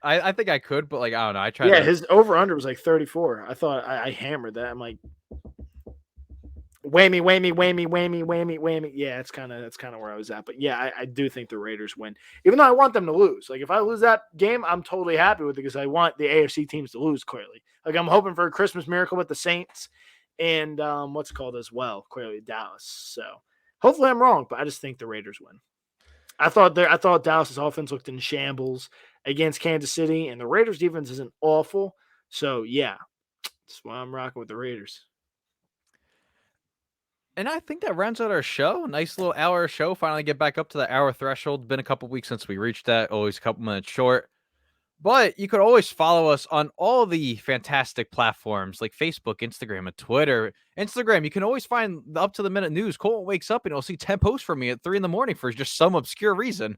I think I could, but like, I don't know. I tried. Yeah, his over under was like 34. I thought I hammered that. I'm like, whammy. Yeah, that's kind of where I was at. But yeah, I do think the Raiders win, even though I want them to lose. Like if I lose that game, I'm totally happy with it because I want the AFC teams to lose. Clearly, like I'm hoping for a Christmas miracle with the Saints and what's it called as well. Clearly, Dallas. So hopefully I'm wrong, but I just think the Raiders win. I thought Dallas's offense looked in shambles against Kansas City, and the Raiders' defense isn't awful. So yeah, that's why I'm rocking with the Raiders. And I think that rounds out our show. Nice little hour show. Finally get back up to the hour threshold. Been a couple weeks since we reached that. Always a couple minutes short. But you could always follow us on all the fantastic platforms like Facebook, Instagram, and Twitter. Instagram, you can always find the up-to-the-minute news. Colton wakes up and he'll see 10 posts from me at 3 a.m. for just some obscure reason.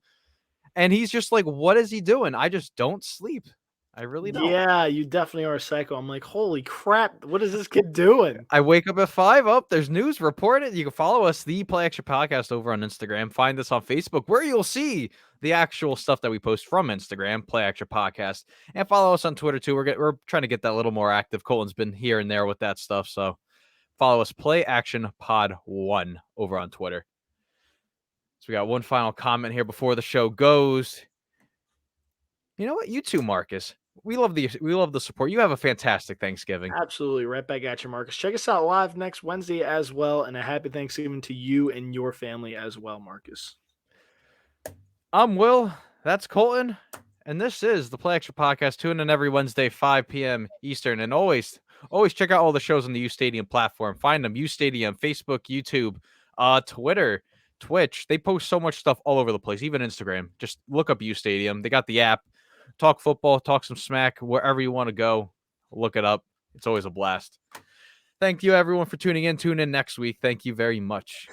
And he's just like, what is he doing? I just don't sleep. I really don't. Yeah, you definitely are a psycho. I'm like, holy crap, what is this kid doing? I wake up at 5. Up, there's news reported. You can follow us, the Play Action Podcast, over on Instagram. Find us on Facebook, where you'll see the actual stuff that we post from Instagram, Play Action Podcast, and follow us on Twitter too. We're trying to get that a little more active. Colton's been here and there with that stuff, so follow us, Play Action Pod 1, over on Twitter. So we got one final comment here before the show goes. You know what? You too, Marcus. We love the support. You have a fantastic Thanksgiving. Absolutely. Right back at you, Marcus. Check us out live next Wednesday as well. And a happy Thanksgiving to you and your family as well, Marcus. I'm Will. That's Colton. And this is the Play Action Podcast. Tune in every Wednesday, 5 p.m. Eastern. And always check out all the shows on the U Stadium platform. Find them, U Stadium, Facebook, YouTube, Twitter. Twitch, they post so much stuff all over the place, even Instagram. Just look up U Stadium. They got the app. Talk football, talk some smack, wherever you want to go. Look it up. It's always a blast. Thank you, everyone, for tuning in. Tune in next week. Thank you very much.